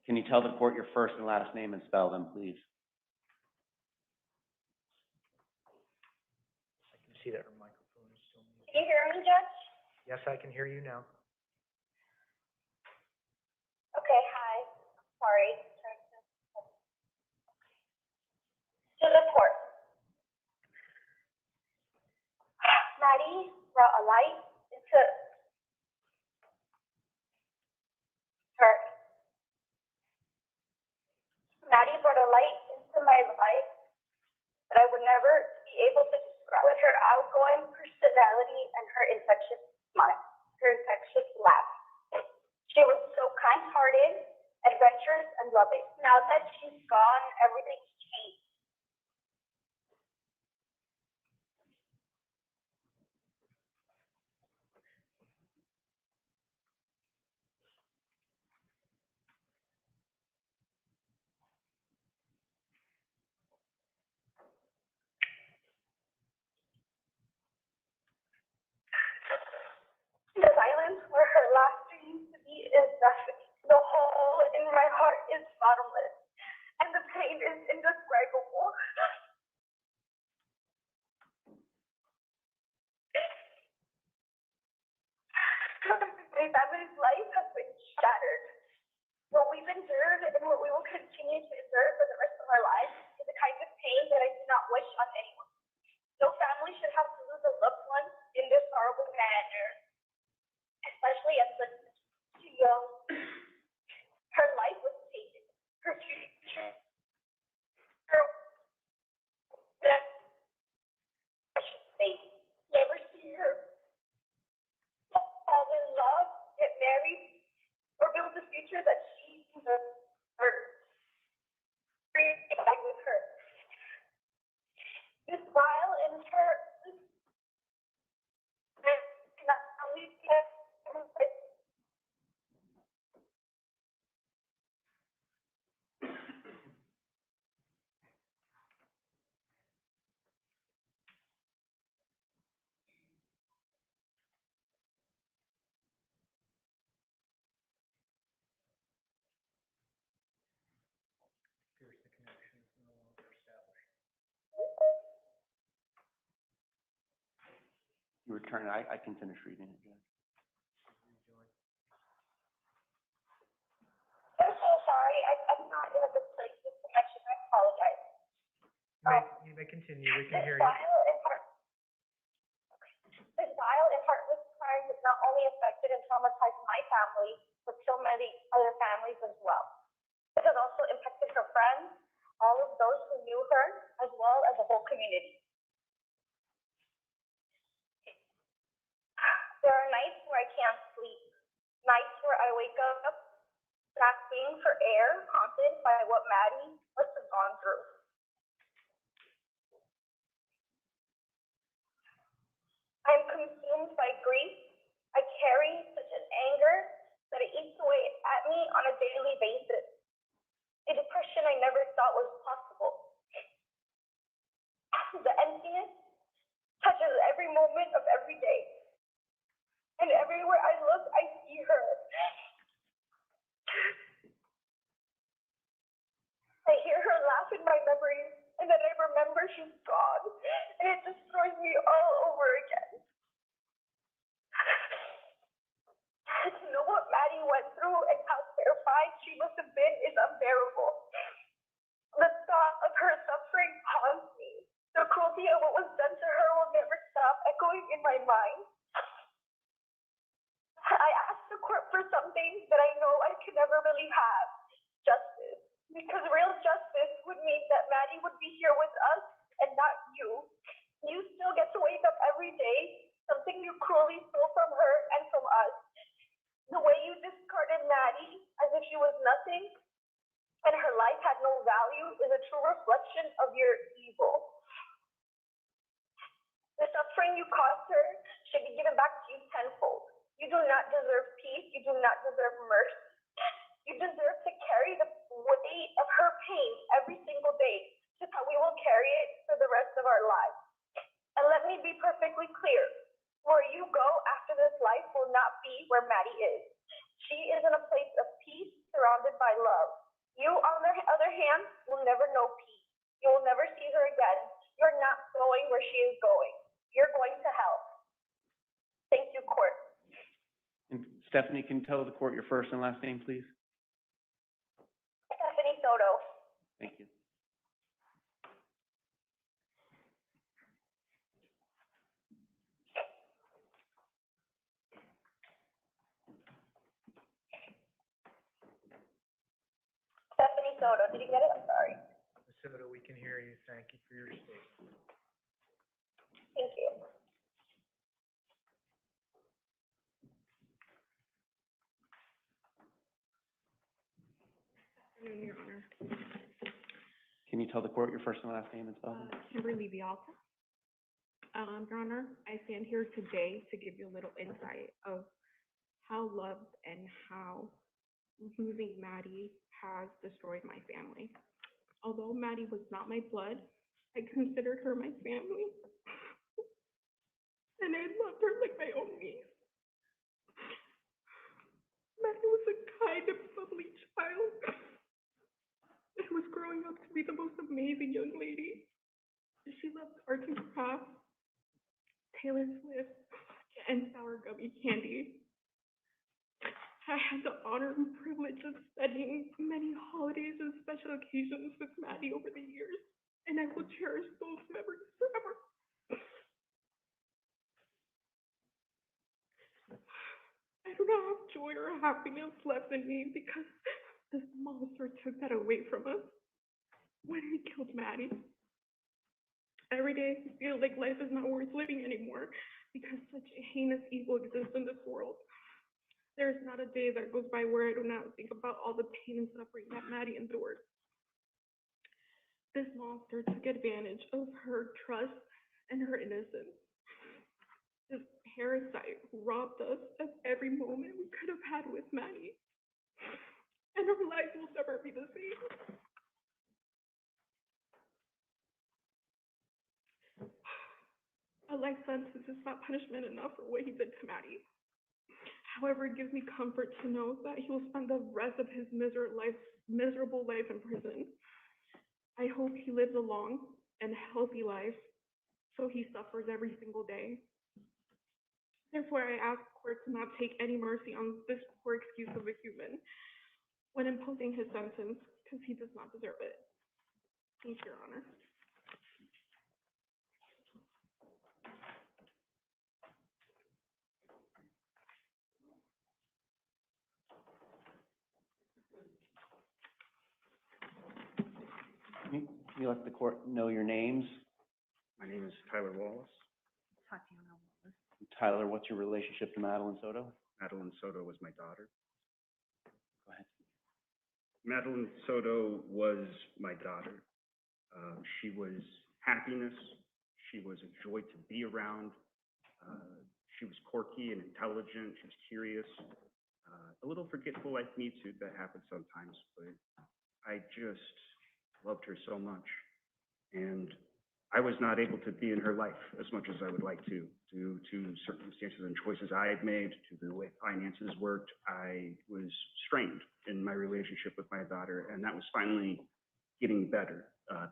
Can you tell the court your first and last name and spell them, please? I can see that her microphone is still muted. Can you hear me, Judge? Yes, I can hear you now. Okay, hi. Sorry. To the court. light into her. Maddie brought a light into my life that I would never be able to describe. With her outgoing personality and her infectious smile, her infectious laugh. She was so kind-hearted, adventurous, and loving. Now that she's gone, everything's changed. The silence where her laughter used to be is nothing. The hole in my heart is bottomless, and the pain is indescribable. My family's life has been shattered. What we've endured and what we will continue to endure for the rest of our lives is the kind of pain that I do not wish on anyone. No family should have to lose a loved one in this horrible manner, especially at such too young. Her life was taken. Her future. Her death. I should say, never see her fall in love, get married, or build the future that she deserves. Back with her. This smile in her cannot only You were turning, I can finish reading it, Judge. I'm so sorry. I'm not in a good place with connection. I apologize. You may continue. We can hear you. This vile and heartless crime has not only affected and traumatized my family, but so many other families as well. It has also impacted her friends, all of those who knew her, as well as the whole community. There are nights where I can't sleep, nights where I wake up gasping for air, haunted by what Maddie must have gone through. I'm consumed by grief. I carry such an anger that it eats away at me on a daily basis. A depression I never thought was possible. The emptiness touches every moment of every day. And everywhere I look, I see her. I hear her laugh in my memories, and then I remember she's gone, and it destroys me all over again. To know what Maddie went through and how terrified she must have been is unbearable. The thought of her suffering haunts me. The cruelty of what was done to her will never stop echoing in my mind. I asked the court for something that I know I could never really have, justice. Because real justice would mean that Maddie would be here with us and not you. You still get to wake up every day, something you cruelly stole from her and from us. The way you discarded Maddie as if she was nothing and her life had no value is a true reflection of your evil. The suffering you caused her should be given back to you tenfold. You do not deserve peace. You do not deserve mercy. You deserve to carry the weight of her pain every single day, just how we will carry it for the rest of our lives. And let me be perfectly clear. Where you go after this life will not be where Maddie is. She is in a place of peace surrounded by love. You, on the other hand, will never know peace. You will never see her again. You're not going where she is going. You're going to hell. Thank you, court. And Stephanie, can you tell the court your first and last name, please? Stephanie Soto. Thank you. thank you for your statement. Thank you. Good afternoon, Your Honor. Can you tell the court your first and last name and spelling? Kimberly Vialta. Your Honor, I stand here today to give you a little insight of how love and how losing Maddie has destroyed my family. Although Maddie was not my blood, I considered her my family. And I loved her like my own niece. Maddie was a kind and bubbly child and was growing up to be the most amazing young lady. She loved arts and crafts, Taylor Swift, and sour gummy candy. I had the honor and privilege of spending many holidays and special occasions with Maddie over the years, and I will cherish those memories forever. I do not have joy or happiness left in me because this monster took that away from us when he killed Maddie. Every day I feel like life is not worth living anymore because such a heinous evil exists in this world. There is not a day that goes by where I do not think about all the pain and suffering that Maddie endured. This monster took advantage of her trust and her innocence. This parasite robbed us of every moment we could have had with Maddie. And our lives will never be the same. A life sentence is not punishment enough for what he did to Maddie. However, it gives me comfort to know that he will spend the rest of his miserable life in prison. I hope he lives a long and healthy life so he suffers every single day. Therefore, I ask the court to not take any mercy on this poor excuse of a human when imposing his sentence because he does not deserve it. Thank you, Your Honor. Can you let the court know your names? My name is Tyler Wallace. Tatiana Wallace. Tyler, what's your relationship to Madeline Soto? Madeline Soto was my daughter. Go ahead. Madeline Soto was my daughter. She was happiness. She was a joy to be around. She was quirky and intelligent. She was curious. A little forgetful like me too, that happens sometimes, but I just loved her so much. And I was not able to be in her life as much as I would like to, due to circumstances and choices I had made, to the way finances worked. I was strained in my relationship with my daughter, and that was finally getting better.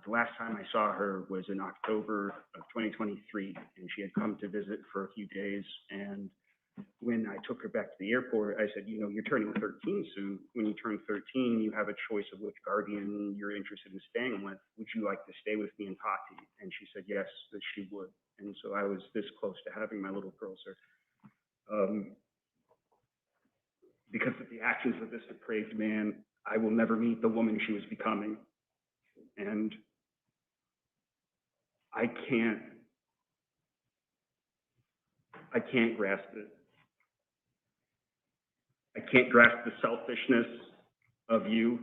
The last time I saw her was in October of 2023, and she had come to visit for a few days. And when I took her back to the airport, I said, you know, you're turning 13 soon. When you turn 13, you have a choice of which guardian you're interested in staying with. Would you like to stay with me and Tati? And she said yes, that she would. And so I was this close to having my little girl, sir. Because of the actions of this depraved man, I will never meet the woman she was becoming. And I can't grasp it. I can't grasp the selfishness of you,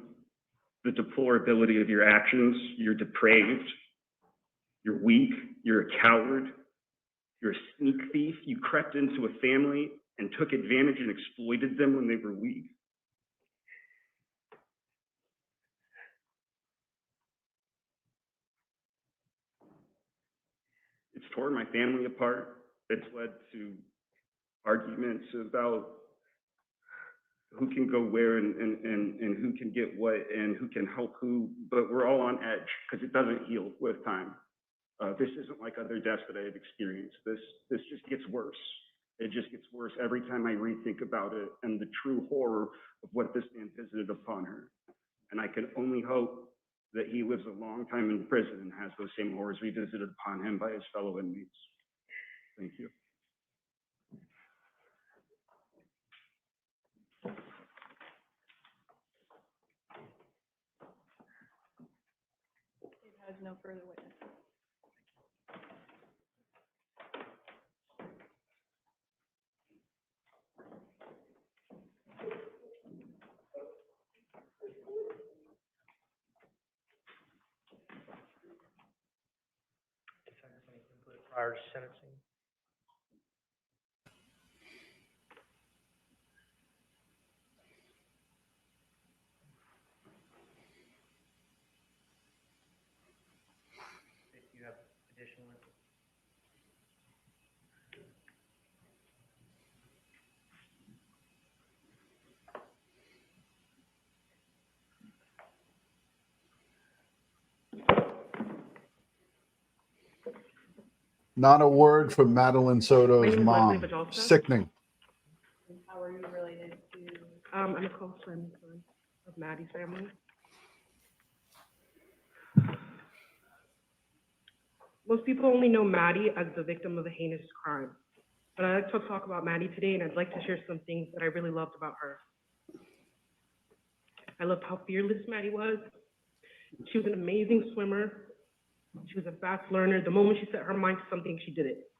the deplorability of your actions. You're depraved. You're weak. You're a coward. You're a sneak thief. You crept into a family and took advantage and exploited them when they were weak. It's torn my family apart. It's led to arguments about who can go where and who can get what and who can help who, but we're all on edge because it doesn't heal with time. This isn't like other deaths that I have experienced. This just gets worse. It just gets worse every time I rethink about it and the true horror of what this man visited upon her. And I can only hope that he lives a long time in prison and has those same horrors revisited upon him by his fellow inmates. Thank you. As no further witnesses. Defendants, any input prior to sentencing? If you have additional input. Not a word from Madeline Soto's My name is Madeline mom. Soto. Sickening. How are you related to? I'm a close friend of Maddie's family. Most people only know Maddie as the victim of a heinous crime. But I'd like to talk about Maddie today, and I'd like to share some things that I really loved about her. I loved how fearless Maddie was. She was an amazing swimmer. She was a fast learner. The moment she set her mind to something, she did it.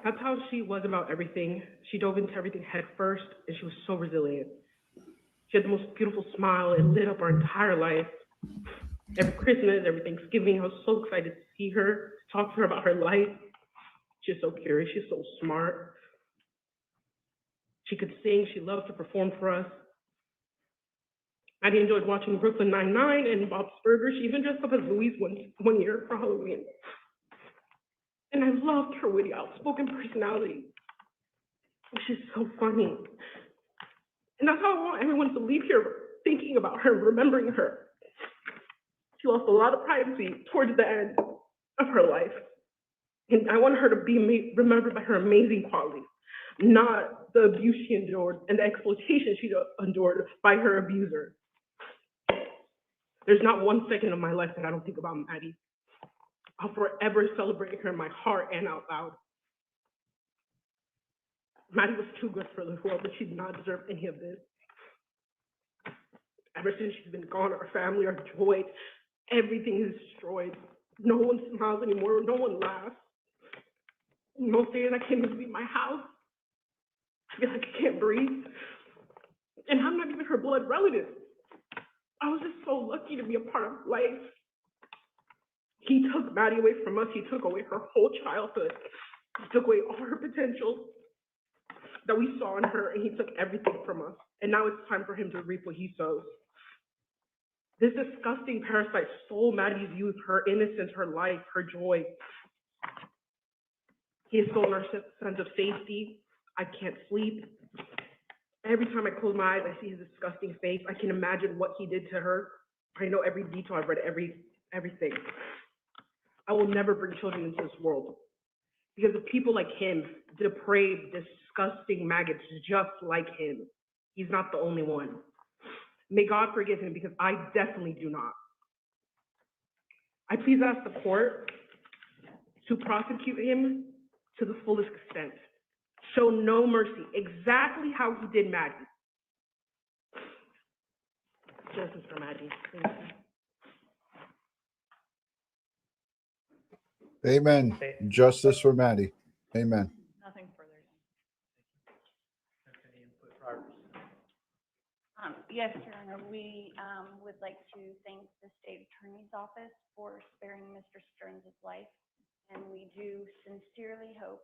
That's how she was about everything. She dove into everything head first, and she was so resilient. She had the most beautiful smile. It lit up our entire life. Every Christmas, every Thanksgiving, I was so excited to see her, talk to her about her life. She's so curious. She's so smart. She could sing. She loved to perform for us. Maddie enjoyed watching Brooklyn Nine-Nine and Bob's Burgers. She even dressed up as Louise one year for Halloween. And I loved her witty, outspoken personality. She's so funny. And that's how I want everyone to leave here thinking about her, remembering her. She lost a lot of privacy towards the end of her life. And I want her to be remembered by her amazing qualities, not the abuse she endured and the exploitation she endured by her abuser. There's not 1 second of my life that I don't think about Maddie. I'll forever celebrate her in my heart and out loud. Maddie was too good for the world, but she did not deserve any of this. Ever since she's been gone, our family, our joy, everything is destroyed. No one smiles anymore. No one laughs. Most days I can't even leave my house. I feel like I can't breathe. And I'm not even her blood relative. I was just so lucky to be a part of life. He took Maddie away from us. He took away her whole childhood. He took away all her potential that we saw in her, and he took everything from us. And now it's time for him to reap what he sows. This disgusting parasite stole Maddie's youth, her innocence, her life, her joy. He has stolen our sense of safety. I can't sleep. Every time I close my eyes, I see his disgusting face. I can imagine what he did to her. I know every detail. I've read everything. I will never bring children into this world because of people like him, depraved, disgusting maggots just like him. He's not the only one. May God forgive him because I definitely do not. I please ask the court to prosecute him to the fullest extent. Show no mercy, exactly how he did Maddie. Justice for Maddie. Thank you. Amen. Justice for Maddie. Amen. Nothing further. Any input prior to sentencing? Yes, Your Honor, we would like to thank the State Attorney's Office for sparing Mr. Sterns' life, and we do sincerely hope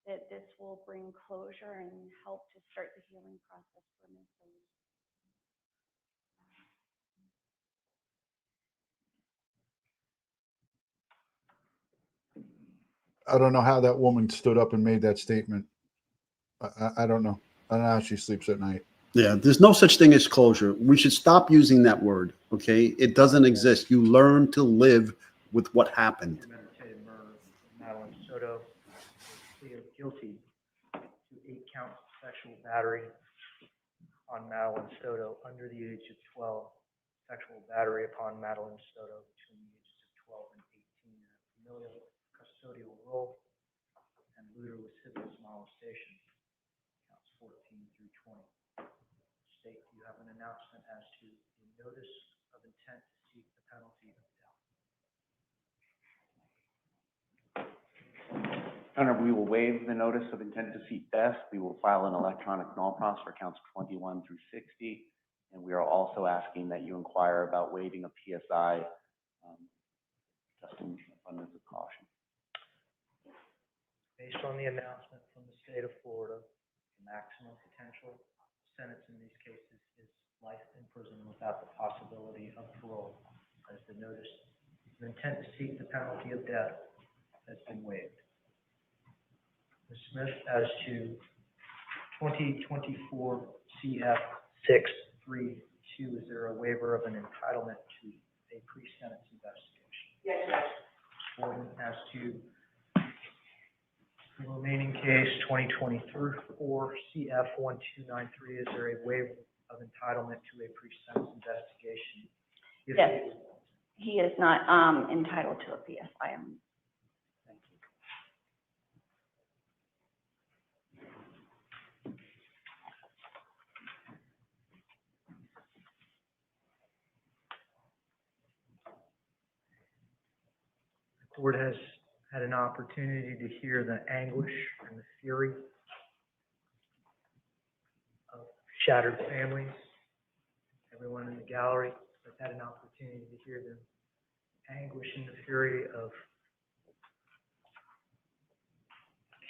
that this will bring closure and help to start the healing process for Ms. Lee. I don't know how that woman stood up and made that statement. I don't know. I don't know how she sleeps at night. Yeah, there's no such thing as closure. We should stop using that word, okay? It doesn't exist. You learn to live with what happened. Premeditated murder of Madeline Soto, plea of guilty to 8 counts of sexual battery on Madeline Soto under the age of 12, sexual battery upon Madeline Soto between the ages of 12 and 18 in a familial custodial role, and lewd or lascivious molestation, counts 14 through 20. State, you have an announcement as to the notice of intent to seek Your Honor, we will waive the notice of intent to seek death. We will file an electronic null pros for counts 21 through 60. And we are also asking that you inquire about waiving a PSI, just in abundance of caution. Based on the announcement from the state of Florida, the maximum potential sentence in these cases is life in prison without the possibility of parole, as the notice of intent to seek the penalty of death has been waived. Ms. Smith, as to 2024 CF 632, is there a waiver of an entitlement to a pre-sentence investigation? Yes, Judge. Gordon, as to the remaining case, 2024 CF 1293, is there a waiver of entitlement to a pre-sentence investigation? Yes, he is not entitled to a PSI. Thank you. The court has had an opportunity to hear the anguish and the fury of shattered families. Everyone in the gallery has had an opportunity to hear the anguish and the fury of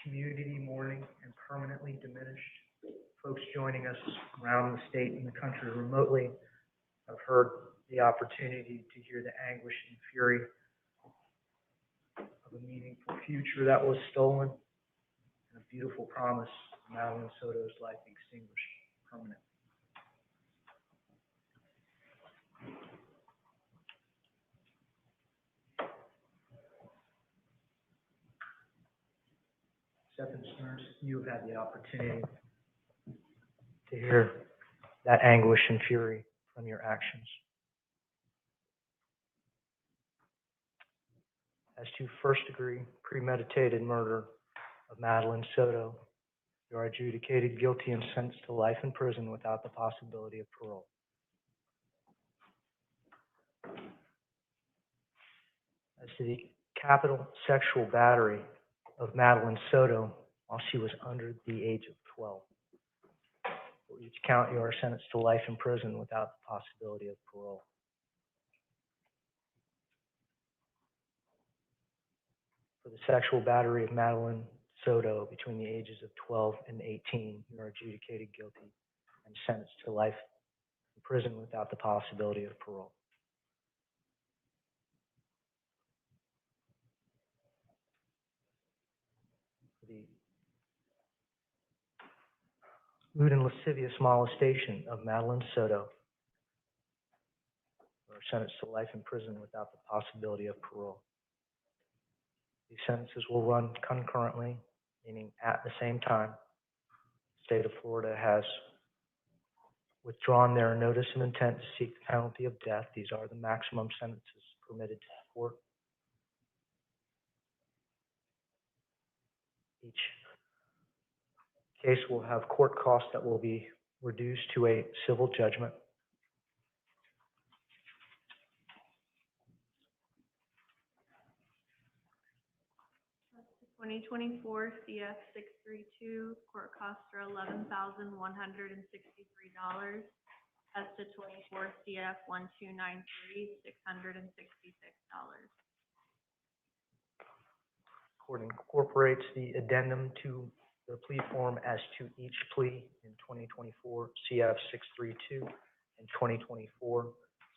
community mourning and permanently diminished. Folks joining us around the state and the country remotely have heard the opportunity to hear the anguish and fury of a meaningful future that was stolen and a beautiful promise of Madeline Soto's life extinguished permanently. Stephan Sterns, you have had the opportunity to hear that anguish and fury from your actions. As to first-degree premeditated murder of Madeline Soto, you are adjudicated guilty and sentenced to life in prison without the possibility of parole. As to the capital sexual battery of Madeline Soto while she was under the age of 12. For each count, you are sentenced to life in prison without the possibility of parole. For the sexual battery of Madeline Soto between the ages of 12 and 18, you are adjudicated guilty and sentenced to life in prison without the possibility of parole. For the lewd and lascivious molestation of Madeline Soto, you are sentenced to life in prison without the possibility of parole. These sentences will run concurrently, meaning at the same time. The state of Florida has withdrawn their notice of intent to seek the penalty of death. These are the maximum sentences permitted to the court. Each case will have court costs that will be reduced to a civil judgment. That's the 2024 CF 632, court costs are $11,163. As to 24 CF 1293, $666. Court incorporates the addendum to the plea form as to each plea in 2024 CF 632 and 2024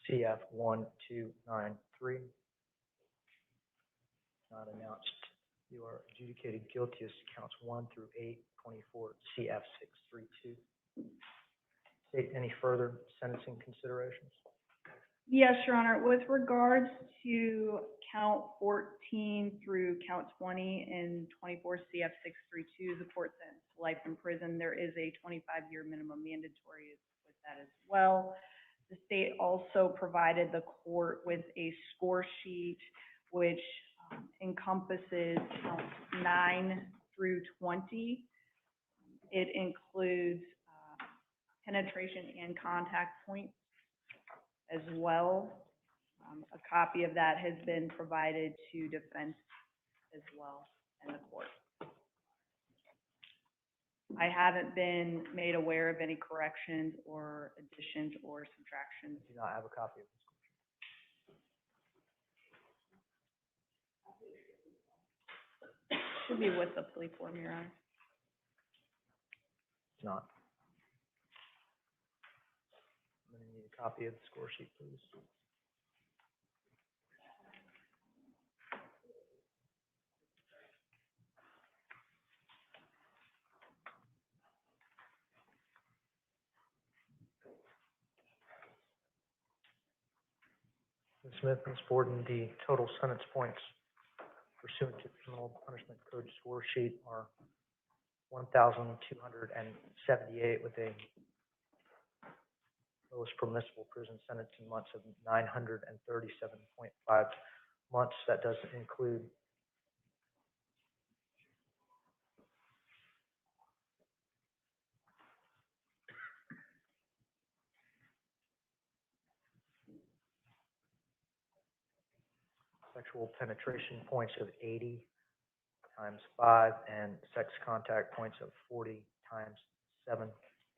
CF 1293. Not announced. You are adjudicated guilty as counts 1 through 8, 24 CF 632. State any further sentencing considerations? Yes, Your Honor. With regards to count 14 through count 20 in 24 CF 632, the court sentenced to life in prison. There is a 25-year minimum mandatory with that as well. The state also provided the court with a score sheet which encompasses counts 9 through 20. It includes penetration and contact points as well. A copy of that has been provided to defense as well in the court. I haven't been made aware of any corrections or additions or subtractions. Do not have a copy of this. Should be with the plea form, Your Honor. It's not. I'm going to need a copy of the score sheet, please. Ms. Smith, Ms. Borden, the total sentence points pursuant to the Criminal Punishment Code score sheet are 1,278 with a lowest permissible prison sentence in months of 937.5 months. That doesn't include sexual penetration points of 80 times 5 and sex contact points of 40 times 7.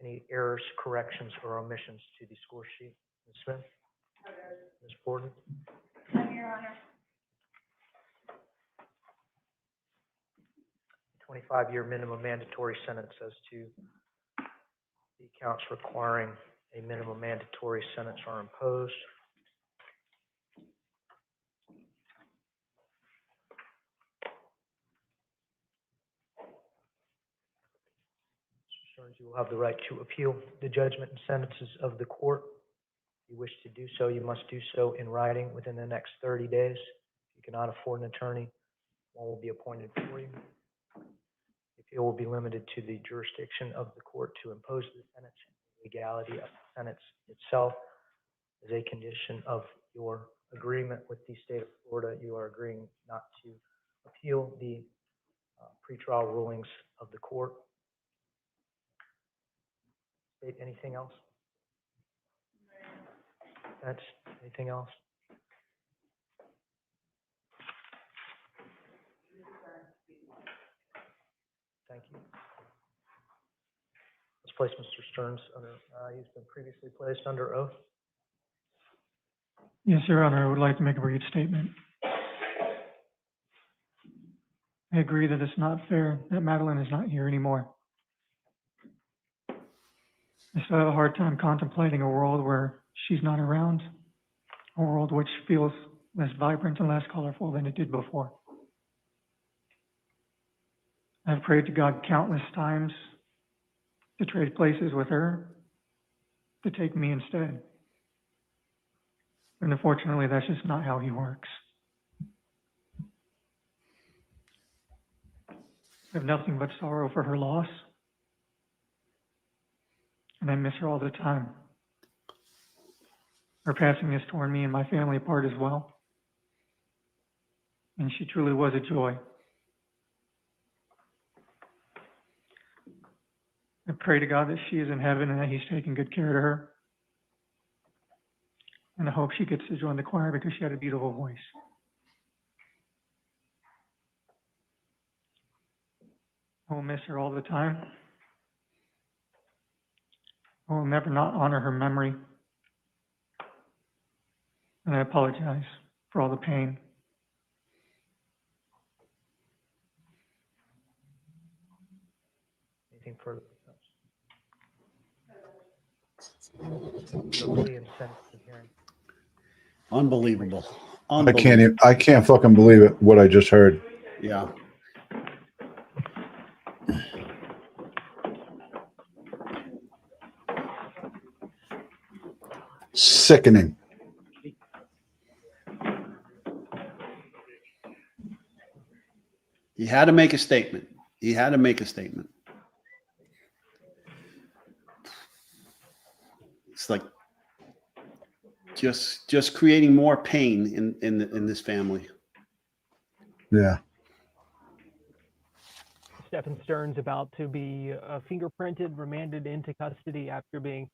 Any errors, corrections, or omissions to the score sheet? Ms. Smith? Ms. Borden? No, Your Honor. 25-year minimum mandatory sentence as to the counts requiring a minimum mandatory sentence are imposed. You will have the right to appeal the judgment and sentences of the court. If you wish to do so, you must do so in writing within the next 30 days. If you cannot afford an attorney, one will be appointed for you. The appeal will be limited to the jurisdiction of the court to impose the sentence. Legality of the sentence itself is a condition of your agreement with the state of Florida. You are agreeing not to appeal the pretrial rulings of the court. Anything else? That's anything else? Thank you. Let's place Mr. Sterns under, he's been previously placed under oath. Yes, Your Honor, I would like to make a brief statement. I agree that it's not fair that Madeline is not here anymore. I still have a hard time contemplating a world where she's not around, a world which feels less vibrant and less colorful than it did before. I've prayed to God countless times to trade places with her, to take me instead. And unfortunately, that's just not how he works. I have nothing but sorrow for her loss. And I miss her all the time. Her passing has torn me and my family apart as well. And she truly was a joy. I pray to God that she is in heaven and that he's taking good care of her. And I hope she gets to join the choir because she had a beautiful voice. I will miss her all the time. I will never not honor her memory. And I apologize for all the pain. Anything further? The plea and sentencing hearing. Unbelievable. I can't fucking believe it, what I just heard. Yeah. Sickening. He had to make a statement. He had to make a statement. It's like just creating more pain in this family. Yeah. Stephan Sterns about to be fingerprinted, remanded into custody after being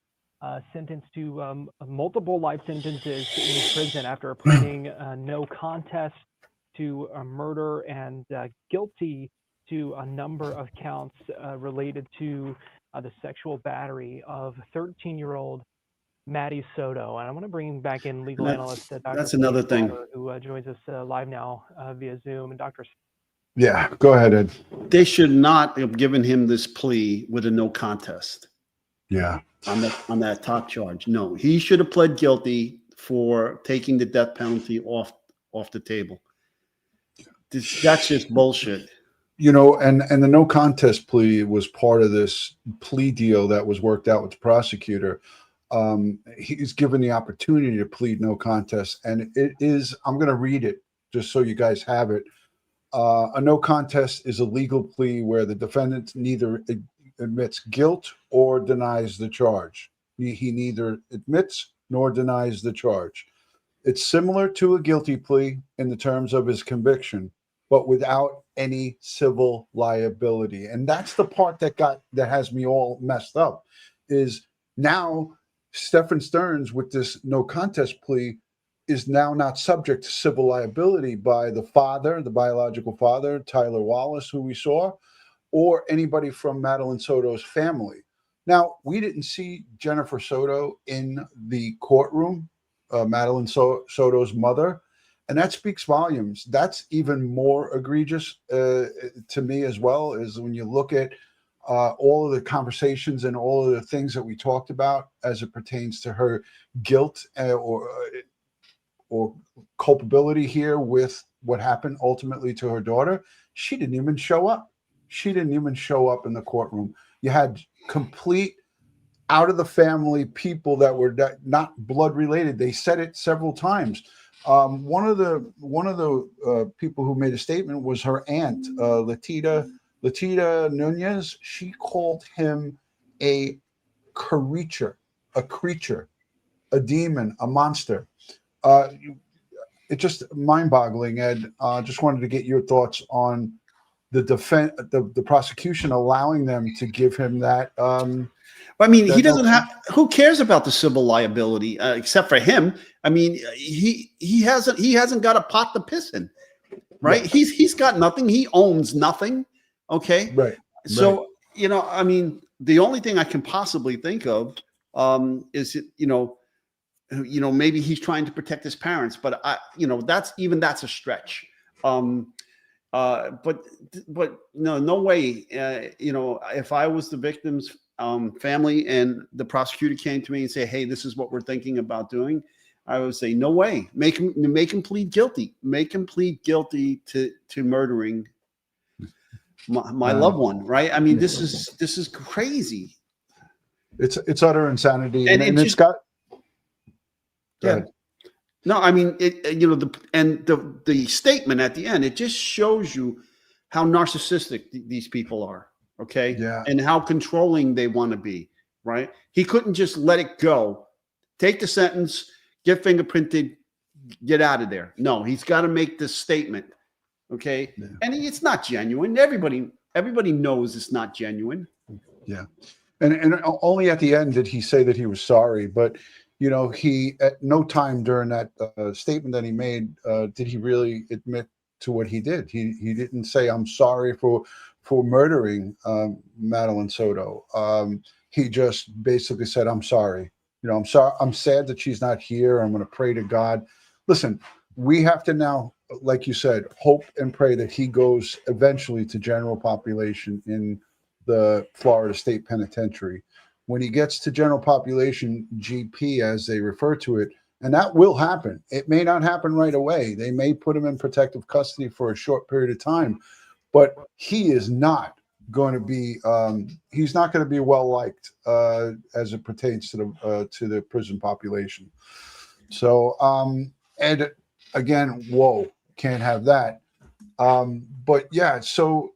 sentenced to multiple life sentences in prison after pleading no contest to murder and guilty to a number of counts related to the sexual battery of 13-year-old Maddie Soto. And I want to bring back in legal analyst Dr. That's another thing. who joins us live now via Zoom. And Dr. Yeah, go ahead, Ed. They should not have given him this plea with a no contest. Yeah. On that top charge. No, he should have pled guilty for taking the death penalty off the table. That's just bullshit. You know, and the no contest plea was part of this plea deal that was worked out with the prosecutor. He's given the opportunity to plead no contest, and it is, I'm going to read it just so you guys have it. A no contest is a legal plea where the defendant neither admits guilt or denies the charge. He neither admits nor denies the charge. It's similar to a guilty plea in the terms of his conviction, but without any civil liability. And that's the part that has me all messed up, is now Stephan Sterns with this no contest plea is now not subject to civil liability by the father, the biological father, Tyler Wallace, who we saw, or anybody from Madeline Soto's family. Now, we didn't see Jennifer Soto in the courtroom, Madeline Soto's mother, and that speaks volumes. That's even more egregious to me as well, is when you look at all of the conversations and all of the things that we talked about as it pertains to her guilt or culpability here with what happened ultimately to her daughter. She didn't even show up. She didn't even show up in the courtroom. You had complete out of the family people that were not blood related. They said it several times. One of the people who made a statement was her aunt, Latita Nunez. She called him a creature, a demon, a monster. It's just mind-boggling, Ed. Just wanted to get your thoughts on the prosecution allowing them to give him that. I mean, he doesn't have. Who cares about the civil liability except for him? I mean, he hasn't got a pot to piss in, right? Yeah. He's got nothing. He owns nothing. Okay, right. So you know, I mean, the only thing I can possibly think of is maybe he's trying to protect his parents, but that's a stretch. But no way. If I was the victim's family and the prosecutor came to me and say, "Hey, this is what we're thinking about doing," I would say, "No way. Make him plead guilty. Make him plead guilty to murdering my loved one." Right? I mean, this is crazy. It's utter insanity, and it's got. Yeah. No, I mean, the statement at the end, it just shows you how narcissistic these people are. Okay. Yeah. And how controlling they want to be. Right. He couldn't just let it go, take the sentence, get fingerprinted, get out of there. No, he's got to make this statement. Okay. Yeah. And it's not genuine. Everybody knows it's not genuine. Yeah. And only at the end did he say that he was sorry, but he at no time during that statement that he made did he really admit to what he did. He didn't say, "I'm sorry for murdering Madeline Soto." He just basically said, "I'm sorry. I'm sorry. I'm sad that she's not here. I'm going to pray to God." Listen, we have to now, like you said, hope and pray that he goes eventually to general population in the Florida State Penitentiary. When he gets to general population, GP, as they refer to it, and that will happen. It may not happen right away. They may put him in protective custody for a short period of time, but he is not going to be. He's not going to be well liked as it pertains to the prison population. So, and again, whoa, can't have that. But yeah, so.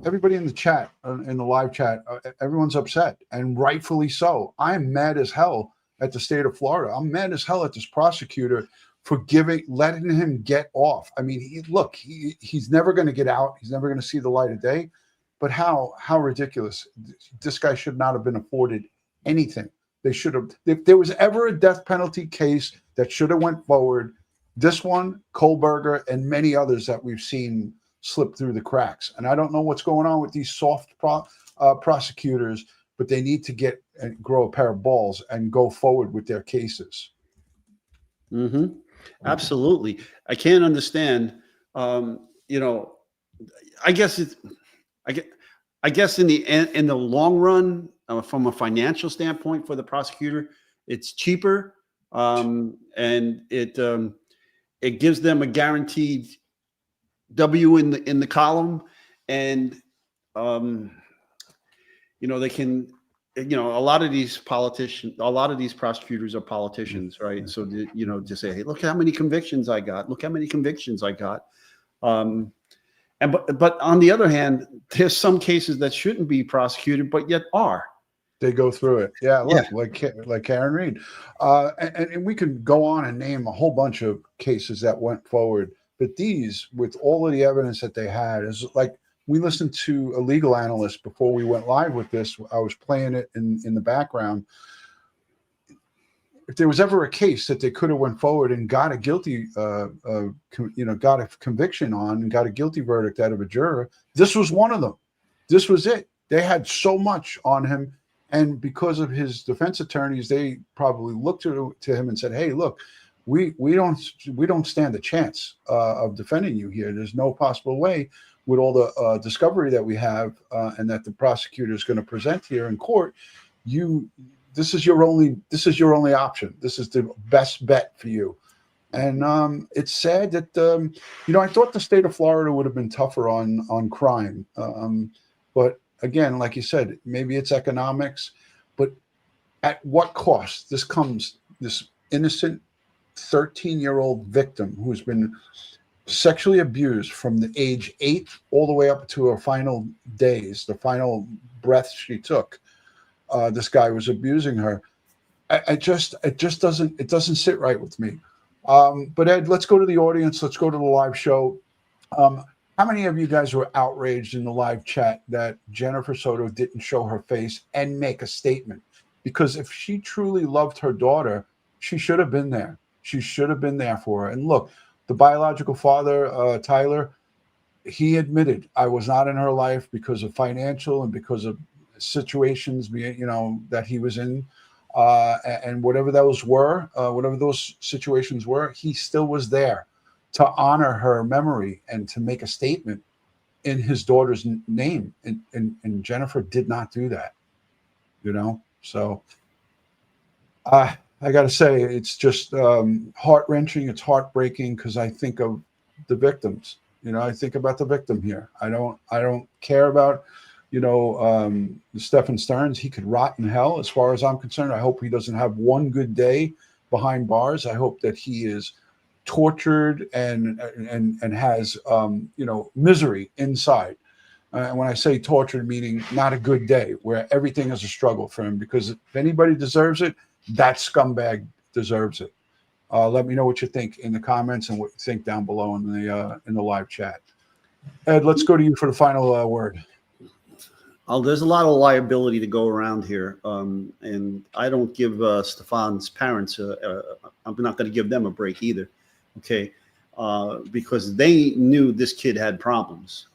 Everybody in the chat, in the live chat, everyone's upset, and rightfully so. I'm mad as hell at the state of Florida. I'm mad as hell at this prosecutor for letting him get off. I mean, he's never going to get out. He's never going to see the light of day. But how ridiculous. This guy should not have been afforded anything. They should have. If there was ever a death penalty case that should have went forward, this one, Kohlberger, and many others that we've seen slip through the cracks. And I don't know what's going on with these soft prosecutors, but they need to get and grow a pair of balls and go forward with their cases. Mm-hmm. Absolutely. I can't understand. You know, I guess it's. I guess in the long run, from a financial standpoint for the prosecutor, it's cheaper, and it gives them a guaranteed W in the column, and you know, they can. You know, a lot of these prosecutors are politicians, right? So, you know, just say, hey, look how many convictions I got. Look how many convictions I got. But on the other hand, there's some cases that shouldn't be prosecuted, but yet are. They go through it. Yeah, look, like Karen Reed. And we could go on and name a whole bunch of cases that went forward. But these, with all of the evidence that they had, is like, we listened to a legal analyst before we went live with this. I was playing it in the background. If there was ever a case that they could have went forward and got a guilty, got a conviction on and got a guilty verdict out of a juror, this was one of them. This was it. They had so much on him. And because of his defense attorneys, they probably looked to him and said, hey, look, we don't stand a chance of defending you here. There's no possible way with all the discovery that we have and that the prosecutor is going to present here in court. This is your only option. This is the best bet for you. And it's sad that I thought the state of Florida would have been tougher on crime, but again, like you said, maybe it's economics, but at what cost? This innocent 13-year-old victim who's been sexually abused from the age 8 all the way up to her final days, the final breath she took. This guy was abusing her. It doesn't sit right with me. But Ed, let's go to the audience. Let's go to the live show. How many of you guys were outraged in the live chat that Jennifer Soto didn't show her face and make a statement? Because if she truly loved her daughter, she should have been there. She should have been there for her. And look, the biological father, Tyler, he admitted, I was not in her life because of financial and because of situations, that he was in, and whatever those situations were, he still was there to honor her memory and to make a statement in his daughter's name. And Jennifer did not do that, So I got to say, it's just heart-wrenching. It's heartbreaking because I think of the victims. I think about the victim here. I don't care about, Stephan Sterns. He could rot in hell as far as I'm concerned. I hope he doesn't have one good day behind bars. I hope that he is tortured and has, misery inside. And when I say tortured, meaning not a good day, where everything is a struggle for him, because if anybody deserves it, that scumbag deserves it. Let me know what you think in the comments and what you think down below in the live chat. Ed, let's go to you for the final word. There's a lot of liability to go around here, and I don't give Stephan's parents. I'm not going to give them a break either, okay? Because they knew this kid had problems,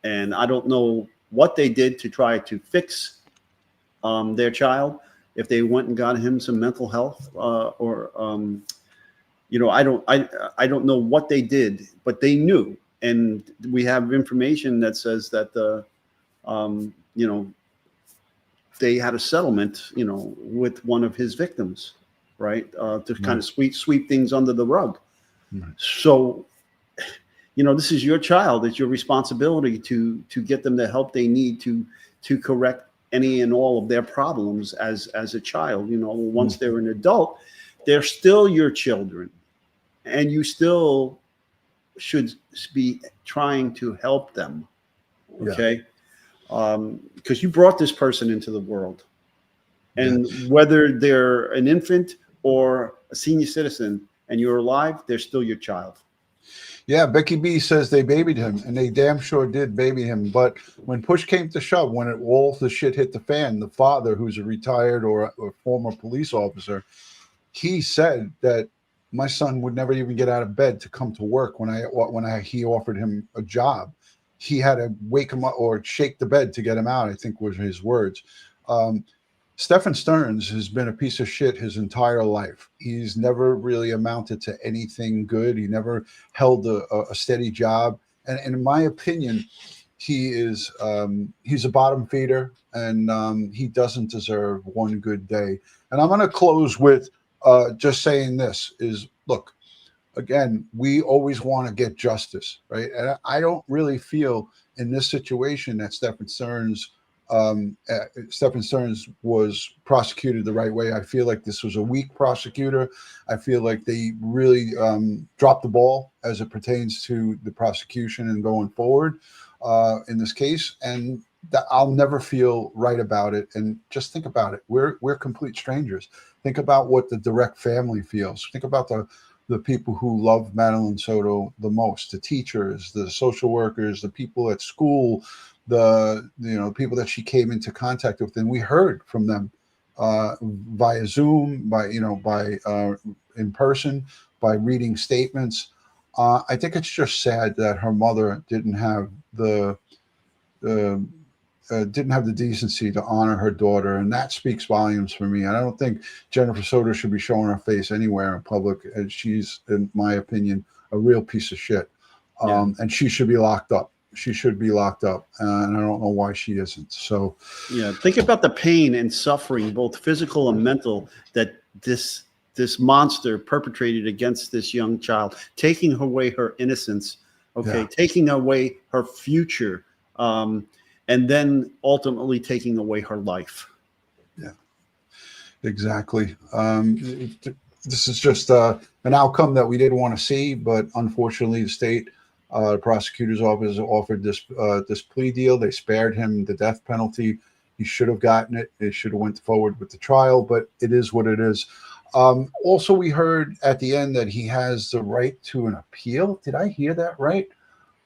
and I don't know what they did to try to fix their child. If they went and got him some mental health, I don't know what they did, but they knew, and we have information that says that they had a settlement, with one of his victims, right? To kind of sweep things under the rug. Right. So, this is your child. It's your responsibility to get them the help they need to correct any and all of their problems as a child. Once they're an adult, they're still your children, and you still should be trying to help them. Okay. Because you brought this person into the world, and whether they're an infant or a senior citizen and you're alive, they're still your child. Yeah, Becky B says they babied him, and they damn sure did baby him. But when push came to shove, when all the shit hit the fan, the father, who's a retired or a former police officer, he said that my son would never even get out of bed to come to work when he offered him a job. He had to wake him up or shake the bed to get him out, I think was his words. Stephan Sterns has been a piece of shit his entire life. He's never really amounted to anything good. He never held a steady job. And in my opinion, he's a bottom feeder, and he doesn't deserve one good day. And I'm going to close with just saying this is, look, again, we always want to get justice, right? And I don't really feel in this situation that Stephan Sterns was prosecuted the right way. I feel like this was a weak prosecutor. I feel like they really dropped the ball as it pertains to the prosecution and going forward in this case. And that I'll never feel right about it. And just think about it. We're complete strangers. Think about what the direct family feels. Think about the people who love Madeline Soto the most, the teachers, the social workers, the people at school, the people that she came into contact with, and we heard from them via Zoom, by in person, by reading statements. I think it's just sad that her mother didn't have the decency to honor her daughter, and that speaks volumes for me. I don't think Jennifer Soto should be showing her face anywhere in public, and she's, in my opinion, a real piece of shit. And she should be locked up. She should be locked up, and I don't know why she isn't. So, yeah, think about the pain and suffering, both physical and mental, that this monster perpetrated against this young child, taking away her innocence, taking away her future, and then ultimately taking away her life. Yeah, exactly. This is just an outcome that we didn't want to see, but unfortunately, the state prosecutor's office offered this plea deal. They spared him the death penalty. He should have gotten it. It should have went forward with the trial, but it is what it is. Also, we heard at the end that he has the right to an appeal. Did I hear that right?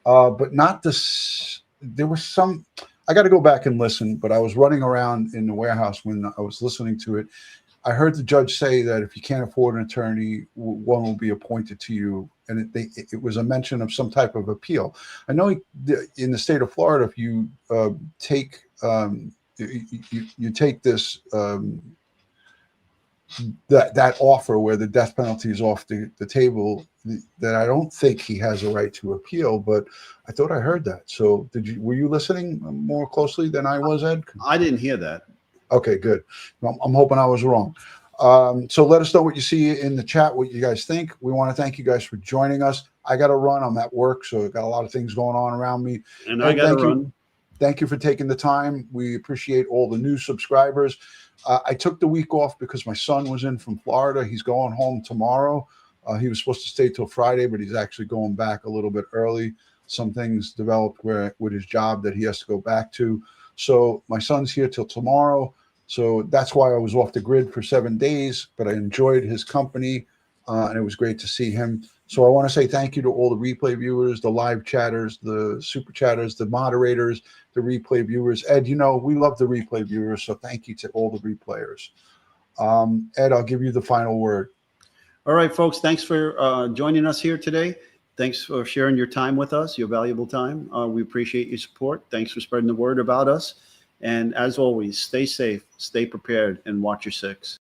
But not this. There was some. I got to go back and listen, but I was running around in the warehouse when I was listening to it. I heard the judge say that if you can't afford an attorney, one will be appointed to you. And it was a mention of some type of appeal. I know in the state of Florida, if you take you take this that offer where the death penalty is off the table, that I don't think he has a right to appeal. But I thought I heard that. So were you listening more closely than I was, Ed? I didn't hear that. Okay, good. I'm hoping I was wrong. So let us know what you see in the chat, what you guys think. We want to thank you guys for joining us. I got to run. I'm at work, so I've got a lot of things going on around me. And I got to run. Thank you for taking the time. We appreciate all the new subscribers. I took the week off because my son was in from Florida. He's going home tomorrow. He was supposed to stay till Friday, but he's actually going back a little bit early. Some things developed with his job that he has to go back to. So my son's here till tomorrow. So that's why I was off the grid for 7 days, but I enjoyed his company, and it was great to see him. So I want to say thank you to all the replay viewers, the live chatters, the super chatters, the moderators, the replay viewers. Ed, we love the replay viewers, so thank you to all the replayers. Ed, I'll give you the final word. All right, folks, thanks for joining us here today. Thanks for sharing your time with us, your valuable time. We appreciate your support. Thanks for spreading the word about us. And as always, stay safe, stay prepared, and watch your six.